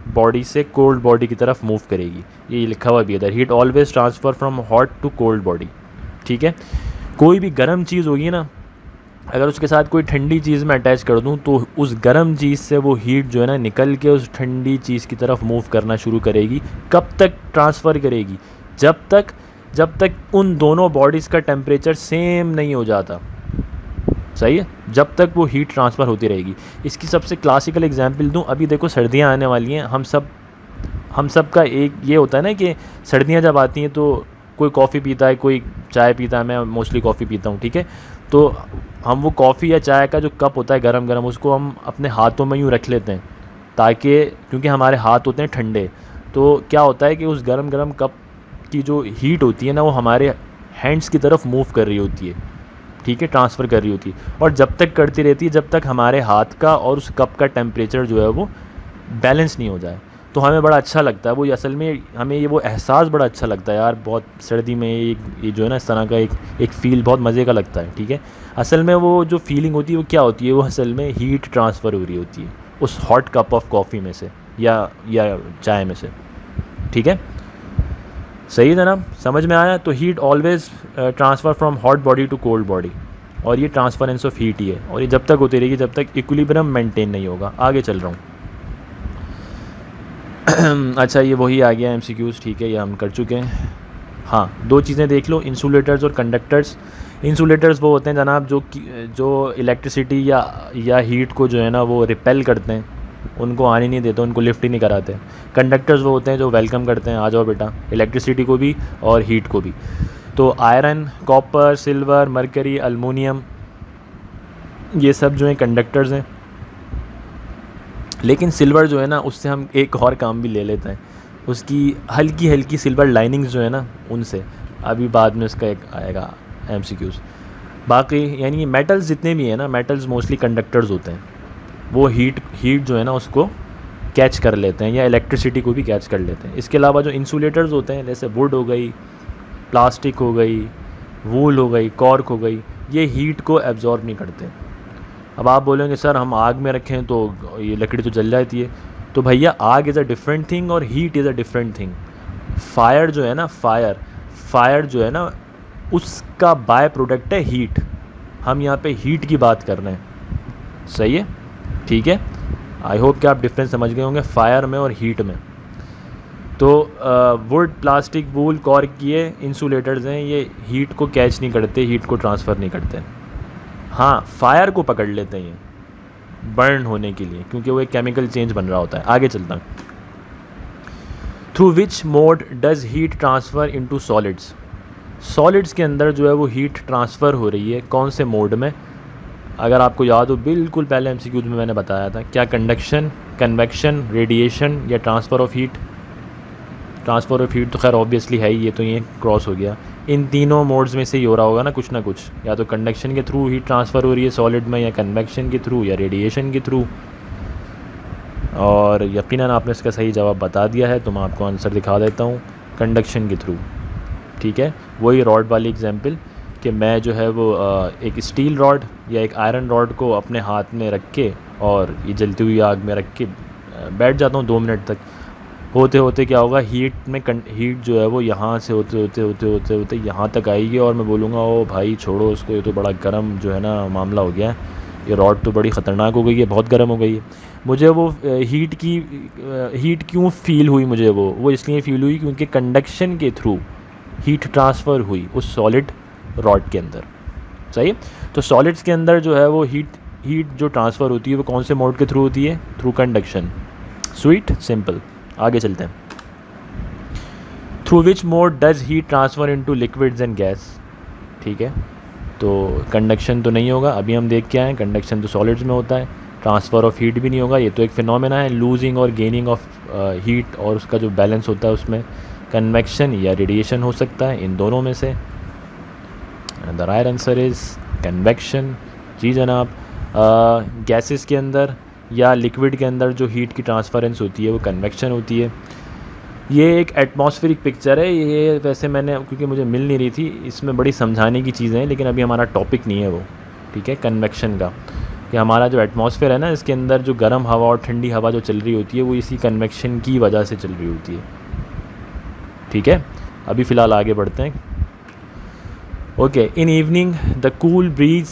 बॉडी से कोल्ड बॉडी की तरफ मूव करेगी, ये लिखा हुआ भी है, that heat always transfer from hot to cold body, ठीक है। कोई भी गर्म चीज़ होगी ना, अगर उसके साथ कोई ठंडी चीज़ में अटैच कर दूं तो उस गर्म चीज़ से वो हीट जो है ना निकल के उस ठंडी चीज़ की तरफ मूव करना शुरू करेगी। कब तक ट्रांसफ़र करेगी? जब तक उन दोनों बॉडीज़ का टेम्परेचर सेम नहीं हो जाता, सही है, जब तक वो हीट ट्रांसफ़र होती रहेगी। इसकी सबसे क्लासिकल एग्जांपल दूं, अभी देखो सर्दियां आने वाली हैं, हम सब का एक ये होता है ना कि सर्दियां जब आती हैं तो कोई कॉफ़ी पीता है, कोई चाय पीता है, मैं मोस्टली कॉफ़ी पीता हूँ, ठीक है। तो हम वो कॉफ़ी या चाय का जो कप होता है गरम गरम, उसको हम अपने हाथों में यूँ रख लेते हैं, ताकि क्योंकि हमारे हाथ होते हैं ठंडे, तो क्या होता है कि उस गरम गरम कप की जो हीट होती है ना वो हमारे हैंड्स की तरफ मूव कर रही होती है, ठीक है, ट्रांसफ़र कर रही होती है। और जब तक करती रहती है जब तक हमारे हाथ का और उस कप का टेम्परेचर जो है वो बैलेंस नहीं हो जाए। तो हमें बड़ा अच्छा लगता है वो, ये असल में हमें ये वो एहसास बड़ा अच्छा लगता है यार, बहुत सर्दी में ये जो है ना इस तरह का एक फ़ील बहुत मज़े का लगता है। ठीक है, असल में वो जो फीलिंग होती है वो क्या होती है, वो असल में हीट ट्रांसफ़र हो रही होती है उस हॉट कप ऑफ कॉफ़ी में से या चाय में से। ठीक है, सही जनाब, समझ में आया। तो heat always transfer from hot body to cold body, और ये ट्रांसफरेंस ऑफ हीट ही है, और ये जब तक होती रहेगी जब तक इक्विलिब्रियम मेंटेन नहीं होगा। आगे चल रहा हूँ। अच्छा, ये वही आ गया एमसीक्यूज़। ठीक है, ये हम कर चुके हैं। हाँ, दो चीज़ें देख लो, इंसुलेटर्स और कंडक्टर्स। इंसुलेटर्स वो होते हैं जनाब जो इलेक्ट्रिसिटी या हीट को जो है ना वो रिपेल करते हैं, उनको आने नहीं देते, उनको लिफ्ट ही नहीं कराते। कंडक्टर्स वो होते हैं जो वेलकम करते हैं, आ जाओ बेटा, इलेक्ट्रिसिटी को भी और हीट को भी। तो iron, copper, silver, mercury, aluminium, ये सब जो हैं कंडक्टर्स हैं। लेकिन सिल्वर जो है ना उससे हम एक और काम भी ले लेते हैं, उसकी हल्की हल्की सिल्वर लाइनिंग्स जो है ना उनसे, अभी बाद में उसका एक आएगा एमसीक्यूज़। बाकी यानी मेटल्स जितने भी हैं ना, मेटल्स मोस्टली कंडक्टर्स होते हैं, वो हीट जो है ना उसको कैच कर लेते हैं या इलेक्ट्रिसिटी को भी कैच कर लेते हैं। इसके अलावा जो इंसुलेटर्स होते हैं जैसे वुड हो गई, प्लास्टिक हो गई, वूल हो गई, कॉर्क हो गई, ये हीट को एब्जॉर्ब नहीं करते। अब आप बोलेंगे सर हम आग में रखें तो ये लकड़ी तो जल जाती है, तो भैया आग इज़ अ डिफरेंट थिंग और heat is a different thing. Fire जो है ना, फायर जो है ना उसका बाय प्रोडक्ट है हीट। हम यहाँ पे हीट की बात कर रहे हैं, सही है। ठीक है, आई होप कि आप डिफरेंस समझ गए होंगे फायर में और हीट में। तो वुड, प्लास्टिक, वूल, कॉर्क, ये इंसुलेटर्स हैं, ये हीट को कैच नहीं करते, हीट को ट्रांसफ़र नहीं करते। हाँ, फायर को पकड़ लेते हैं ये बर्न होने के लिए, क्योंकि वो एक केमिकल चेंज बन रहा होता है। आगे चलता हूँ। Through which mode does heat transfer into solids. Solids के अंदर जो है वो हीट ट्रांसफ़र हो रही है कौन से मोड में? अगर आपको याद हो, बिल्कुल पहले एमसीक्यूज में मैंने बताया था, क्या कंडक्शन, कन्वेक्शन, रेडिएशन या transfer of heat. Transfer of heat तो खैर ऑब्वियसली है ही, ये तो ये क्रॉस हो गया। इन तीनों मोड्स में से ही हो रहा होगा ना कुछ, या तो कंडक्शन के थ्रू हीट ट्रांसफ़र हो रही है सॉलिड में, या कन्वेक्शन के थ्रू, या रेडिएशन के थ्रू। और यकीनन आपने इसका सही जवाब बता दिया है, तो मैं आपको आंसर दिखा देता हूँ, कंडक्शन के थ्रू। ठीक है, वही रॉड वाली एग्जांपल कि मैं जो है वो एक स्टील रॉड या एक आयरन रॉड को अपने हाथ में रख के और ये जलती हुई आग में रख के बैठ जाता हूँ 2 मिनट तक। होते होते क्या होगा, हीट जो है वो यहाँ से होते यहाँ तक आएगी, और मैं बोलूँगा ओ भाई छोड़ो उसको, ये तो बड़ा गर्म जो है ना मामला हो गया है, ये रॉड तो बड़ी ख़तरनाक हो गई है, बहुत गर्म हो गई है। मुझे वो हीट क्यों फ़ील हुई, मुझे वो इसलिए फ़ील हुई क्योंकि कंडक्शन के थ्रू हीट ट्रांसफ़र हुई उस सॉलिड रॉड के अंदर। सही है, तो सॉलिड्स के अंदर जो है वो हीट जो ट्रांसफ़र होती है वो कौन से मोड के थ्रू होती है? Through conduction. Sweet, simple. आगे चलते हैं। Through which mode does heat transfer into liquids and gas. ठीक है, तो कंडक्शन तो नहीं होगा, अभी हम देख के आए, कंडक्शन तो सॉलिड्स में होता है। ट्रांसफ़र ऑफ हीट भी नहीं होगा, ये तो एक फिनोमेना है, लूजिंग और गेनिंग ऑफ हीट, और उसका जो बैलेंस होता है उसमें कन्वेक्शन या रेडिएशन हो सकता है, इन दोनों में से। The right answer is convection. जी जनाब, गैसेस के अंदर या लिक्विड के अंदर जो हीट की ट्रांसफरेंस होती है वो कन्वेक्शन होती है। ये एक एटमॉस्फेरिक पिक्चर है, ये वैसे मैंने क्योंकि मुझे मिल नहीं रही थी, इसमें बड़ी समझाने की चीज़ें हैं, लेकिन अभी हमारा टॉपिक नहीं है वो। ठीक है, कन्वेक्शन का, कि हमारा जो एटमॉस्फेयर है ना, इसके अंदर जो गर्म हवा और ठंडी हवा जो चल रही होती है वो इसी कन्वेक्शन की वजह से चल रही होती है। ठीक है, अभी फ़िलहाल आगे बढ़ते हैं। Okay, in evening the cool breeze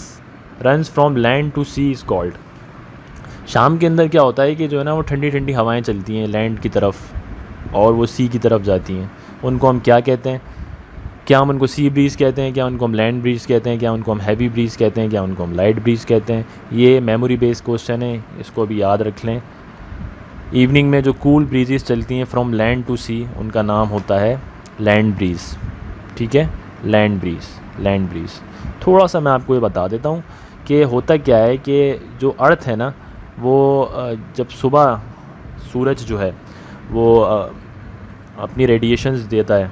runs from land to sea is called. शाम के अंदर क्या होता है कि जो है ना वो ठंडी ठंडी हवाएं चलती हैं लैंड की तरफ और वो सी की तरफ जाती हैं, उनको हम क्या कहते हैं? क्या हम उनको सी ब्रीज़ कहते हैं, क्या उनको हम लैंड ब्रीज़ कहते हैं, क्या उनको हम हैवी ब्रीज़ कहते हैं, क्या उनको हम लाइट ब्रीज़ कहते हैं? ये मेमोरी बेस्ड क्वेश्चन है, इसको भी याद रख लें। इवनिंग में जो कूल ब्रीजेस चलती हैं फ्रॉम लैंड टू सी, उनका नाम होता है लैंड ब्रीज़। ठीक है, लैंड ब्रीज़। थोड़ा सा मैं आपको ये बता देता हूँ कि होता क्या है कि जो अर्थ है ना वो जब सुबह सूरज जो है वो अपनी रेडिएशंस देता है,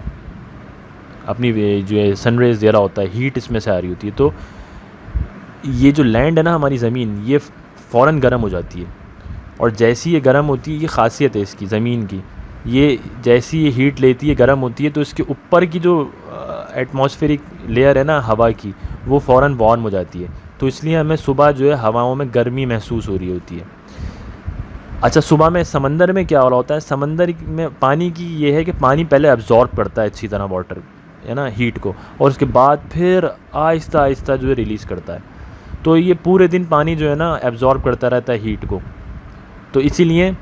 अपनी जो सनरेज़ दे रहा होता है, हीट इसमें से आ रही होती है, तो ये जो लैंड है ना हमारी ज़मीन, ये फ़ौरन गर्म हो जाती है। और जैसी ये गर्म होती है, ये ख़ासियत है इसकी ज़मीन की, ये जैसी ये हीट लेती है, गर्म होती है, तो इसके ऊपर की जो एटमॉस्फेरिक लेयर है ना हवा की, वो फ़ौरन वार्म हो जाती है। तो इसलिए हमें सुबह जो है हवाओं में गर्मी महसूस हो रही होती है। अच्छा, सुबह में समंदर में क्या हो रहा होता है, समंदर में पानी की ये है कि पानी पहले एब्जॉर्ब करता है अच्छी तरह वाटर, है ना, हीट को, और उसके बाद फिर आहिस्ता आहिस्ता जो है रिलीज़ करता है। तो ये पूरे दिन पानी जो है ना एब्जॉर्ब करता रहता है हीट को, तो इसीलिए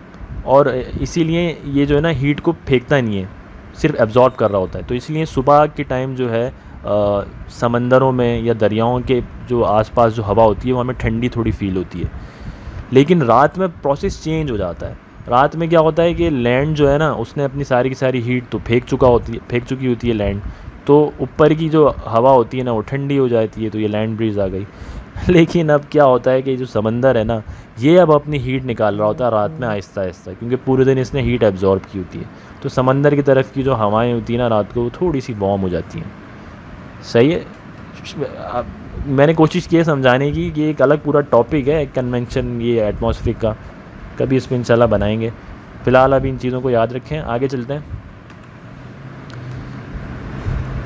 ये जो है ना हीट को फेंकता नहीं है, सिर्फ एब्जॉर्ब कर रहा होता है। तो इसलिए सुबह के टाइम जो है समंदरों में या दरियाओं के जो आसपास जो हवा होती है वो हमें ठंडी थोड़ी फील होती है। लेकिन रात में प्रोसेस चेंज हो जाता है। रात में क्या होता है कि लैंड जो है ना उसने अपनी सारी की सारी हीट तो फेंक चुकी होती है लैंड, तो ऊपर की जो हवा होती है ना वो ठंडी हो जाती है, तो ये लैंड ब्रीज आ गई। लेकिन अब क्या होता है कि जो समंदर है ना, ये अब अपनी हीट निकाल रहा होता है रात में आहिस्ता आहिस्ता, क्योंकि पूरे दिन इसने हीट एब्जॉर्ब की होती है। तो समंदर की तरफ की जो हवाएं होती हैं ना रात को, वो थोड़ी सी वार्म हो जाती हैं। सही है। मैंने कोशिश की है समझाने की कि एक अलग पूरा टॉपिक है कन्वेंशन ये एटमॉस्फेरिक का, कभी इस पर इंशाल्लाह बनाएंगे। फ़िलहाल अभी इन चीज़ों को याद रखें, आगे चलते हैं।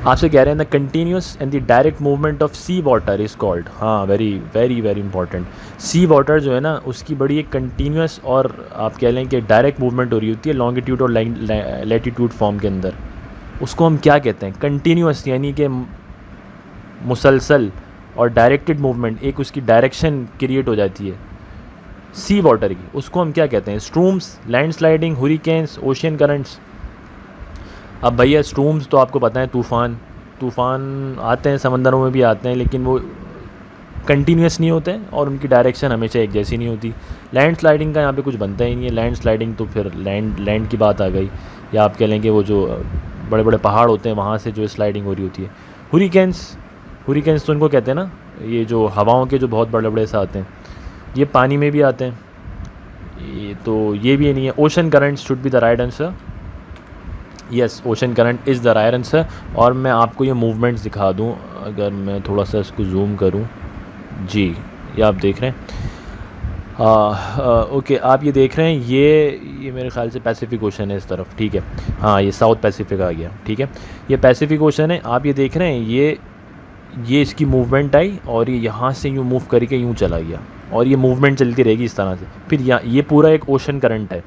आपसे कह रहे हैं the continuous and the direct movement of sea water is called, हाँ very very very important. Sea water जो है ना उसकी बड़ी एक कंटिन्यूस और आप कह लें कि डायरेक्ट मूवमेंट हो रही होती है लॉन्गिट्यूड और लैटिट्यूड फॉर्म के अंदर। उसको हम क्या कहते हैं, कंटिन्यूस, यानी कि मुसलसल, और डायरेक्टेड मूवमेंट, एक उसकी डायरेक्शन क्रिएट हो जाती है सी वाटर की, उसको हम क्या कहते हैं, स्ट्रूम्स, लैंडस्लाइडिंग, हुरिकेन्स, ओशियन करंट्स। अब भैया स्ट्रूम्स तो आपको पता है तूफ़ान आते हैं, समंदरों में भी आते हैं, लेकिन वो कंटिन्यूस नहीं होते हैं और उनकी डायरेक्शन हमेशा एक जैसी नहीं होती। लैंडस्लाइडिंग का यहाँ पे कुछ बनता ही नहीं है। लैंडस्लाइडिंग तो फिर लैंड की बात आ गई, या आप कह लेंगे वो जो बड़े बड़े पहाड़ होते हैं वहाँ से जो स्लाइडिंग हो रही होती है। हुरिकेन्स तो उनको कहते हैं ना, ये जो हवाओं के जो बहुत बड़े बड़े से आते हैं, ये पानी में भी आते हैं, ये तो ये भी नहीं है। Ocean current should be the right answer, yes ocean current is the right answer. और मैं आपको ये मूवमेंट्स दिखा दूँ, अगर मैं थोड़ा सा इसको जूम करूँ, जी ये आप देख रहे हैं, ओके आप ये देख रहे हैं, ये मेरे ख्याल से पैसिफिक ओशन है इस तरफ, ठीक है, हाँ ये साउथ पैसिफिक आ गया, ठीक है, ये पैसिफिक ओशन है। आप ये देख रहे हैं, ये इसकी मूवमेंट आई और ये यहाँ से यूँ मूव करके यूँ चला गया, और ये मूवमेंट चलती रहेगी इस तरह से। फिर ये पूरा एक ओशन करंट है,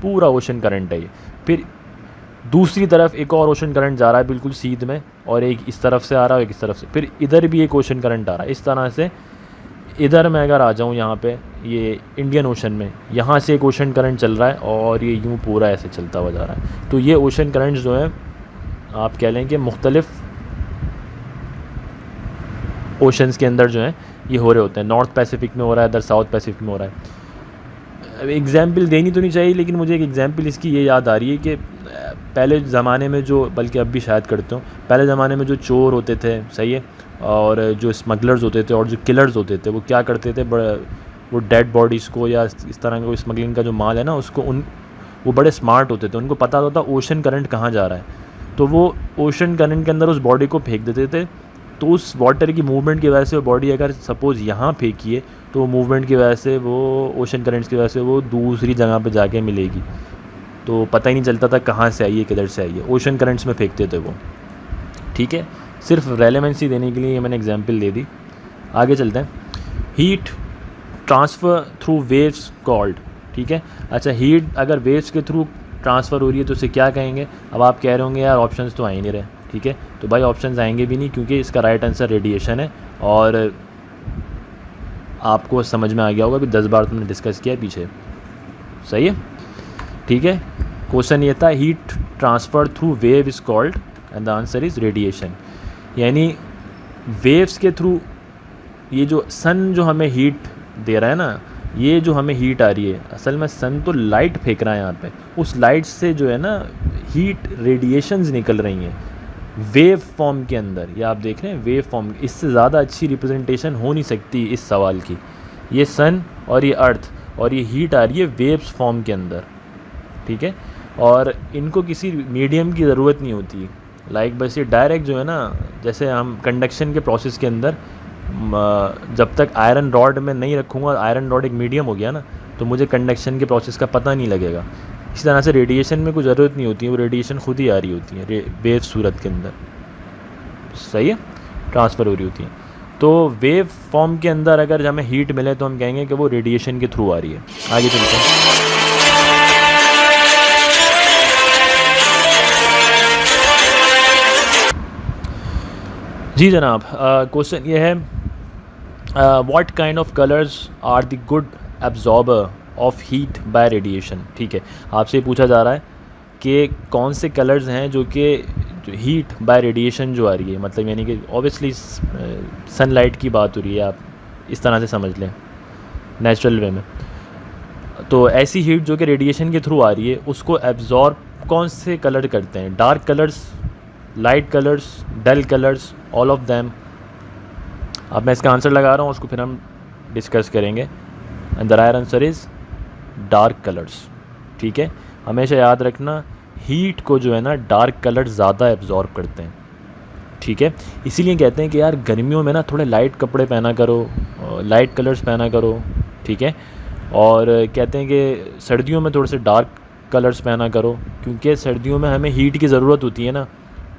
पूरा ओशन करंट है ये। फिर दूसरी तरफ एक और ओशन करंट जा रहा है बिल्कुल सीध में, और एक इस तरफ से आ रहा है, एक इस तरफ से, फिर इधर भी एक ओशन करंट आ रहा है इस तरह से। इधर मैं अगर आ जाऊँ यहाँ पे, ये इंडियन ओशन में, यहाँ से एक ओशन करंट चल रहा है और ये यूँ पूरा ऐसे चलता हुआ जा रहा है। तो ये ओशन करंट्स जो हैं आप कह लें कि मुख्तलिफ ओशंस के अंदर जो हैं ये हो रहे होते हैं। नॉर्थ पैसिफिक में हो रहा है, इधर साउथ पैसिफिक में हो रहा है। एग्ज़ाम्पल देनी तो नहीं चाहिए, लेकिन मुझे एक एग्ज़ाम्पल इसकी ये याद आ रही है कि पहले ज़माने में जो, बल्कि अब भी शायद करते हो, पहले ज़माने में जो चोर होते थे, सही है, और जो स्मगलर्स होते थे और जो किलर्स होते थे, वो क्या करते थे, वो डेड बॉडीज़ को या इस तरह का स्मगलिंग का जो माल है ना उसको, वो बड़े स्मार्ट होते थे, उनको पता होता ओशन करंट कहाँ जा रहा है, तो वो ओशन करंट के अंदर उस बॉडी को फेंक देते थे। तो उस वाटर की मूवमेंट की वजह से वो बॉडी अगर सपोज़ यहाँ फेंकी है, तो वो मूवमेंट की वजह से, वो ओशन करंट्स की वजह से वो दूसरी जगह पे जाके मिलेगी, तो पता ही नहीं चलता था कहाँ से आई है किधर से आई है। ओशन करंट्स में फेंकते थे वो, ठीक है, सिर्फ रेलेवेंसी देने के लिए मैंने एग्जांपल दे दी। आगे चलते हैं। Heat transfer through waves called, ठीक है। अच्छा, हीट अगर वेव्स के थ्रू ट्रांसफ़र हो रही है तो उसे क्या कहेंगे। अब आप कह रहे होंगे यार ऑप्शंस तो आ ही नहीं रहे, ठीक है, तो भाई ऑप्शंस आएंगे भी नहीं, क्योंकि इसका राइट आंसर रेडिएशन है। और आपको समझ में आ गया होगा, अभी 10 बार तुमने डिस्कस किया है पीछे, सही है, ठीक है। क्वेश्चन ये था, heat transfer through wave is called, and the answer is radiation. यानी वेव्स के थ्रू, ये जो सन जो हमें हीट दे रहा है ना, ये जो हमें हीट आ रही है, असल में सन तो लाइट फेंक रहा है यहाँ पे, उस लाइट से जो है ना हीट रेडिएशंस निकल रही हैं वेव फॉर्म के अंदर। ये आप देख रहे हैं वेव फॉर्म, इससे ज़्यादा अच्छी रिप्रेजेंटेशन हो नहीं सकती इस सवाल की। ये सन और ये अर्थ और ये हीट आ रही है वेव्स फॉर्म के अंदर, ठीक है, और इनको किसी मीडियम की ज़रूरत नहीं होती। लाइक बस ये डायरेक्ट जो है ना, जैसे हम कंडक्शन के प्रोसेस के अंदर जब तक आयरन रॉड में नहीं रखूँगा, आयरन रॉड एक मीडियम हो गया ना, तो मुझे कंडक्शन के प्रोसेस का पता नहीं लगेगा। इसी तरह से रेडिएशन में कोई ज़रूरत नहीं होती है, वो रेडिएशन खुद ही आ रही होती है वेव सूरत के अंदर, सही है, ट्रांसफ़र हो रही होती है। तो वेव फॉर्म के अंदर अगर हमें हीट मिले तो हम कहेंगे कि वो रेडिएशन के थ्रू आ रही है। आगे चलते हैं। जी जनाब, क्वेश्चन ये है, what kind of colours are the good absorber of heat by radiation. ठीक है, आपसे पूछा जा रहा है कि कौन से कलर्स हैं जो हीट बाय रेडिएशन जो आ रही है, मतलब यानी कि ऑब्वियसली सनलाइट की बात हो रही है, आप इस तरह से समझ लें नेचुरल वे में। तो ऐसी हीट जो कि रेडिएशन के थ्रू आ रही है उसको एब्जॉर्ब कौन से कलर करते हैं? Dark colours, light colours, dull colours, all of them. अब मैं इसका आंसर लगा रहा हूँ, उसको फिर हम डिस्कस करेंगे। And the right answer is dark colours. ठीक है, हमेशा याद रखना हीट को जो है ना डार्क कलर ज़्यादा एब्जॉर्ब करते हैं। ठीक है, इसीलिए कहते हैं कि यार गर्मियों में ना थोड़े लाइट कपड़े पहना करो, लाइट कलर्स पहना करो। ठीक है, और कहते हैं कि सर्दियों में थोड़े से डार्क कलर्स पहना करो, क्योंकि सर्दियों में हमें हीट की ज़रूरत होती है ना।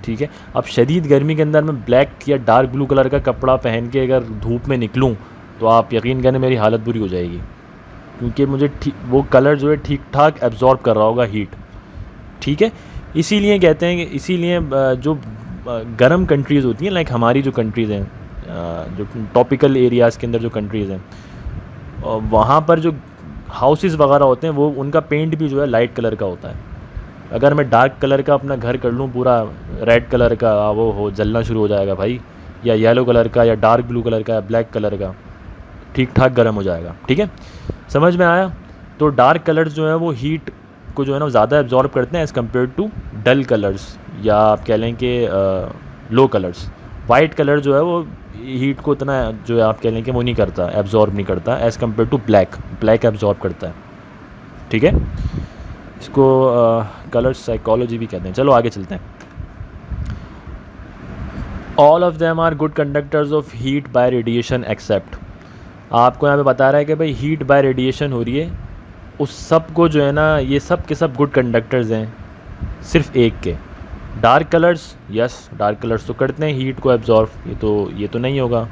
ठीक है, अब शदीद गर्मी के अंदर मैं ब्लैक या डार्क ब्लू कलर का कपड़ा पहन के अगर धूप में निकलूँ तो आप यकीन करें मेरी हालत बुरी हो जाएगी, क्योंकि मुझे वो कलर जो है ठीक ठाक एब्जॉर्ब कर रहा होगा हीट। ठीक है, इसीलिए कहते हैं कि इसीलिए जो गर्म कंट्रीज़ होती हैं, लाइक हमारी जो कंट्रीज़ हैं, जो टॉपिकल एरियाज़ के अंदर जो कंट्रीज़ हैं, वहाँ पर जो हाउसेस वगैरह होते हैं वो उनका पेंट भी जो है लाइट कलर का होता है। अगर मैं डार्क कलर का अपना घर कर लूँ पूरा रेड कलर का, वो हो जलना शुरू हो जाएगा भाई, या येलो कलर का, या डार्क ब्लू कलर का, या ब्लैक कलर का, ठीक ठाक गर्म हो जाएगा। ठीक है, समझ में आया? तो डार्क कलर्स जो है वो हीट को जो है ना ज़्यादा एब्जॉर्ब करते हैं as compare to dull colours, या आप कह लें कि लो कलर्स। वाइट कलर जो है वो हीट को इतना जो है आप कह लें कि वो नहीं करता, एब्जॉर्ब नहीं करता as compare to black. Black absorb करता है। ठीक है, इसको कलर साइकोलॉजी भी कहते हैं। चलो आगे चलते हैं। All of them are good conductors of heat by radiation except. आपको यहाँ पे बता रहा है कि भाई हीट बाय रेडिएशन हो रही है, उस सब को जो है ना ये सब के सब गुड कंडक्टर्स हैं सिर्फ एक के। Dark colours, yes dark colours तो करते हैं हीट को एब्जॉर्ब, ये तो नहीं होगा।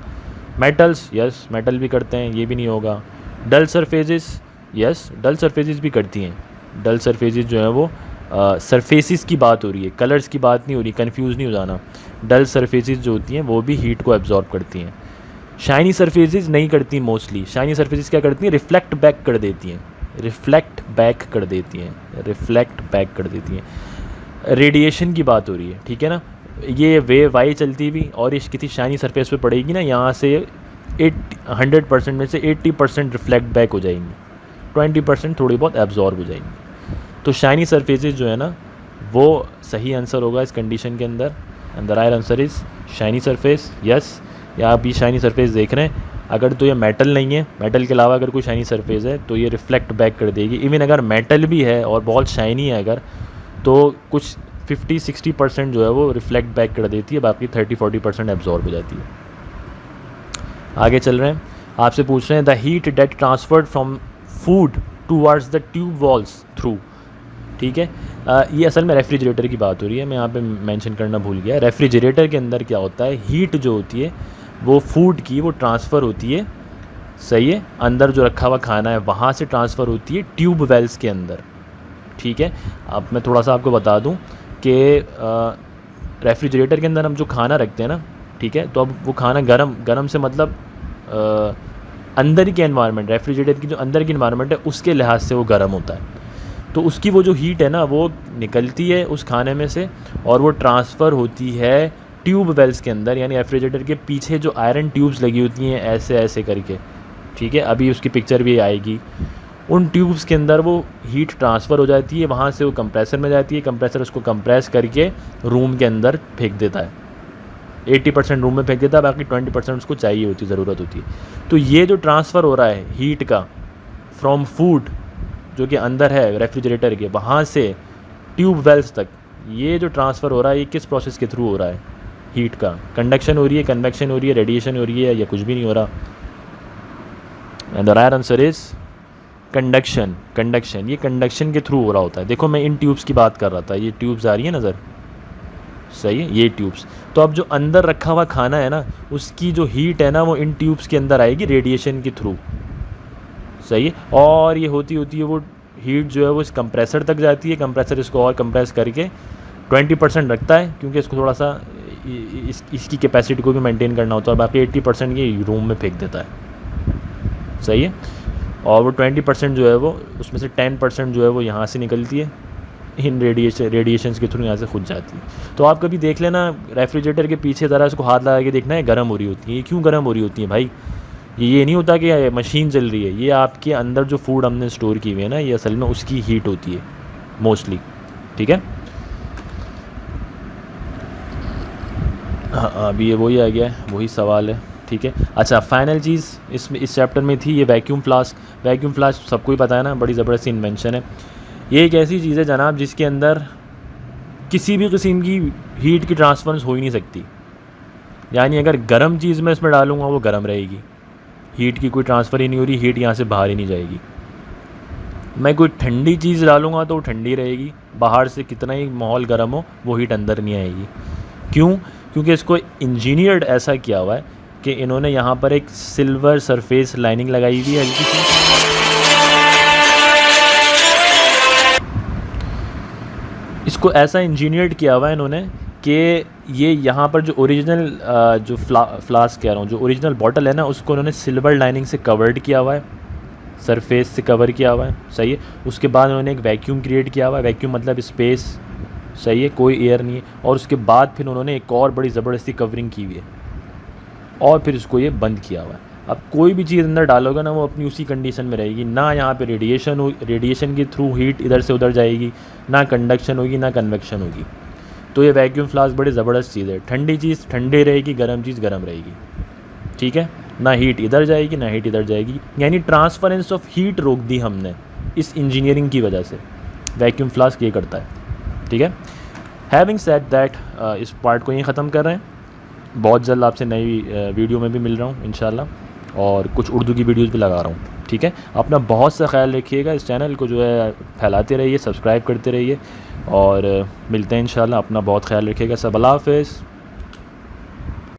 मेटल्स, यस मेटल भी करते हैं, ये भी नहीं होगा। डल सरफेसेस, यस डल सरफेसेस भी करती हैं। डल सरफेसेस जो है वो सरफेसेस की बात हो रही है, कलर्स की बात नहीं हो रही, कंफ्यूज नहीं हो जाना। डल सरफेसेस जो होती हैं वो भी हीट को एब्जॉर्ब करती हैं। शाइनी सरफेसेस नहीं करती मोस्टली। शाइनी सरफेसेस क्या करती हैं? रिफ्लेक्ट बैक कर देती हैं, रिफ्लेक्ट बैक कर देती हैं, रिफ्लेक्ट बैक कर देती हैं। रेडिएशन की बात हो रही है, ठीक है ना। ये वेव वाई चलती हुई और ये किसी शाइनी सरफेस पे पड़ेगी ना, यहाँ से 100% में से 80% रिफ्लेक्ट बैक हो जाएंगी, 20% थोड़ी बहुत एब्जॉर्ब हो जाएंगी। तो शाइनी सरफेसेस जो है ना वो सही आंसर होगा इस कंडीशन के अंदर। And the right answer is shiny surface. Yes, या आप ये शाइनी सरफेस देख रहे हैं, अगर तो ये मेटल नहीं है, मेटल के अलावा अगर कोई शाइनी सरफेस है तो ये रिफ्लेक्ट बैक कर देगी। इवन अगर मेटल भी है और बहुत शाइनी है अगर, तो कुछ 50-60% जो है वो रिफ्लेक्ट बैक कर देती है, बाकी 30-40% एब्जॉर्ब हो जाती है। आगे चल रहे हैं, आपसे पूछ रहे हैं the heat that transferred from food towards the tube walls through. ठीक है, ये असल में रेफ्रिजरेटर की बात हो रही है, मैं यहाँ पे मेंशन करना भूल गया। रेफ्रिजरेटर के अंदर क्या होता है, हीट जो होती है वो फूड की वो ट्रांसफ़र होती है, सही है, अंदर जो रखा हुआ खाना है वहाँ से ट्रांसफ़र होती है ट्यूब वेल्स के अंदर। ठीक है, अब मैं थोड़ा सा आपको बता दूँ कि रेफ्रिजरेटर के अंदर हम जो खाना रखते हैं ना, ठीक है, तो अब वो खाना गरम से मतलब अंदर के एनवायरनमेंट, रेफ्रिजरेटर की जो अंदर की एनवायरनमेंट है उसके लिहाज से वो गर्म होता है। तो उसकी वो जो हीट है ना वो निकलती है उस खाने में से और वो ट्रांसफ़र होती है ट्यूब वेल्स के अंदर, यानी रेफ्रिजरेटर के पीछे जो आयरन ट्यूब्स लगी होती हैं ऐसे ऐसे करके। ठीक है, अभी उसकी पिक्चर भी आएगी। उन ट्यूब्स के अंदर वो हीट ट्रांसफ़र हो जाती है, वहाँ से वो कंप्रेसर में जाती है, कंप्रेसर उसको कंप्रेस करके रूम के अंदर फेंक देता है। 80% रूम में फेंक देता है, बाकी 20% उसको चाहिए होती, ज़रूरत होती है। तो ये जो ट्रांसफ़र हो रहा है हीट का फ्रॉम फूड जो कि अंदर है रेफ्रिजरेटर के, वहाँ से ट्यूब वेल्स तक, ये जो ट्रांसफ़र हो रहा है ये किस प्रोसेस के थ्रू हो रहा है? हीट का। कंडक्शन हो रही है, कन्वेक्शन हो रही है, रेडिएशन हो रही है, या कुछ भी नहीं हो रहा? And the right answer is conduction ये कंडक्शन के थ्रू हो रहा होता है। देखो मैं इन ट्यूब्स की बात कर रहा था, ये ट्यूब्स आ रही है नज़र, सही है, ये ट्यूब्स। तो अब जो अंदर रखा हुआ खाना है ना, उसकी जो हीट है ना वो इन ट्यूब्स के अंदर आएगी रेडिएशन के थ्रू, सही है। और ये होती होती है वो हीट जो है वो इस कंप्रेसर तक जाती है, कंप्रेसर इसको और कंप्रेस करके 20% रखता है, क्योंकि इसको थोड़ा सा इसकी कैपेसिटी को भी मेंटेन करना होता है, और बाकी 80% ये रूम में फेंक देता है, सही है। और वो 20% जो है वो उसमें से 10% जो है वो यहाँ से निकलती है इन रेडिएशंस के थ्रू, यहाँ से खुद जाती है। तो आप कभी देख लेना रेफ्रिजरेटर के पीछे ज़रा इसको हाथ लगा के देखना है, गर्म हो रही होती है। ये क्यों गर्म हो रही होती है भाई? ये नहीं होता कि मशीन चल रही है, ये आपके अंदर जो फूड हमने स्टोर की हुई है ना, ये असल में उसकी हीट होती है मोस्टली, ठीक है। हाँ अभी ये वही आ गया है, वही सवाल है, ठीक है। अच्छा फाइनल चीज़ इसमें इस चैप्टर में थी ये वैक्यूम फ्लास्क। वैक्यूम फ्लास्क सबको ही पता है ना, बड़ी ज़बरदस्त इन्वेंशन है। ये एक ऐसी चीज़ है जनाब जिसके अंदर किसी भी किस्म की हीट की ट्रांसफरेंस हो ही नहीं सकती। यानी अगर गर्म चीज़ मैं इसमें डालूँगा वो गर्म रहेगी, हीट की कोई ट्रांसफ़र ही नहीं हो रही, हीट यहाँ से बाहर ही नहीं जाएगी। मैं कोई ठंडी चीज़ डालूँगा तो वो ठंडी रहेगी, बाहर से कितना ही माहौल गर्म हो वो हीट अंदर नहीं आएगी। क्यों? क्योंकि इसको इंजीनियर्ड ऐसा किया हुआ है कि इन्होंने यहाँ पर एक सिल्वर सरफेस लाइनिंग लगाई हुई है हल्की सी। इसको ऐसा इंजीनियर्ड किया हुआ है इन्होंने कि ये यहाँ पर जो ओरिजिनल जो फ्लास्क कह रहा हूँ, जो ओरिजिनल बॉटल है ना, उसको उन्होंने सिल्वर लाइनिंग से कवर्ड किया हुआ है, सरफेस से कवर किया हुआ है, सही है। उसके बाद उन्होंने एक वैक्यूम क्रिएट किया हुआ है, वैक्यूम मतलब स्पेस, सही है, कोई एयर नहीं है। और उसके बाद फिर उन्होंने एक और बड़ी ज़बरदस्ती कवरिंग की हुई है और फिर उसको ये बंद किया हुआ है। अब कोई भी चीज़ अंदर डालोगे ना वो अपनी उसी कंडीशन में रहेगी, ना यहाँ पे रेडिएशन के थ्रू हीट इधर से उधर जाएगी, ना कंडक्शन होगी, ना कन्वेक्शन होगी। तो ये वैक्यूम फ्लास्क बड़ी ज़बरदस्त चीज़ है। ठंडी चीज़ ठंडी रहेगी, गर्म चीज़ गर्म रहेगी, ठीक है। ना हीट इधर जाएगी ना हीट इधर जाएगी, यानी ट्रांसफरेंस ऑफ हीट रोक दी हमने इस इंजीनियरिंग की वजह से। वैक्यूम फ्लास्क ये करता है, ठीक है। हैविंग सेड दैट इस पार्ट को यहीं ख़त्म कर रहे हैं। बहुत जल्द आपसे नई वीडियो में भी मिल रहा हूँ इंशाल्लाह, और कुछ उर्दू की वीडियोज़ भी लगा रहा हूँ, ठीक है। अपना बहुत सा ख्याल रखिएगा, इस चैनल को जो है फैलाते रहिए, सब्सक्राइब करते रहिए, और मिलते हैं इंशाल्लाह। अपना बहुत ख्याल रखिएगा सब। अल्लाह हाफ़िज़।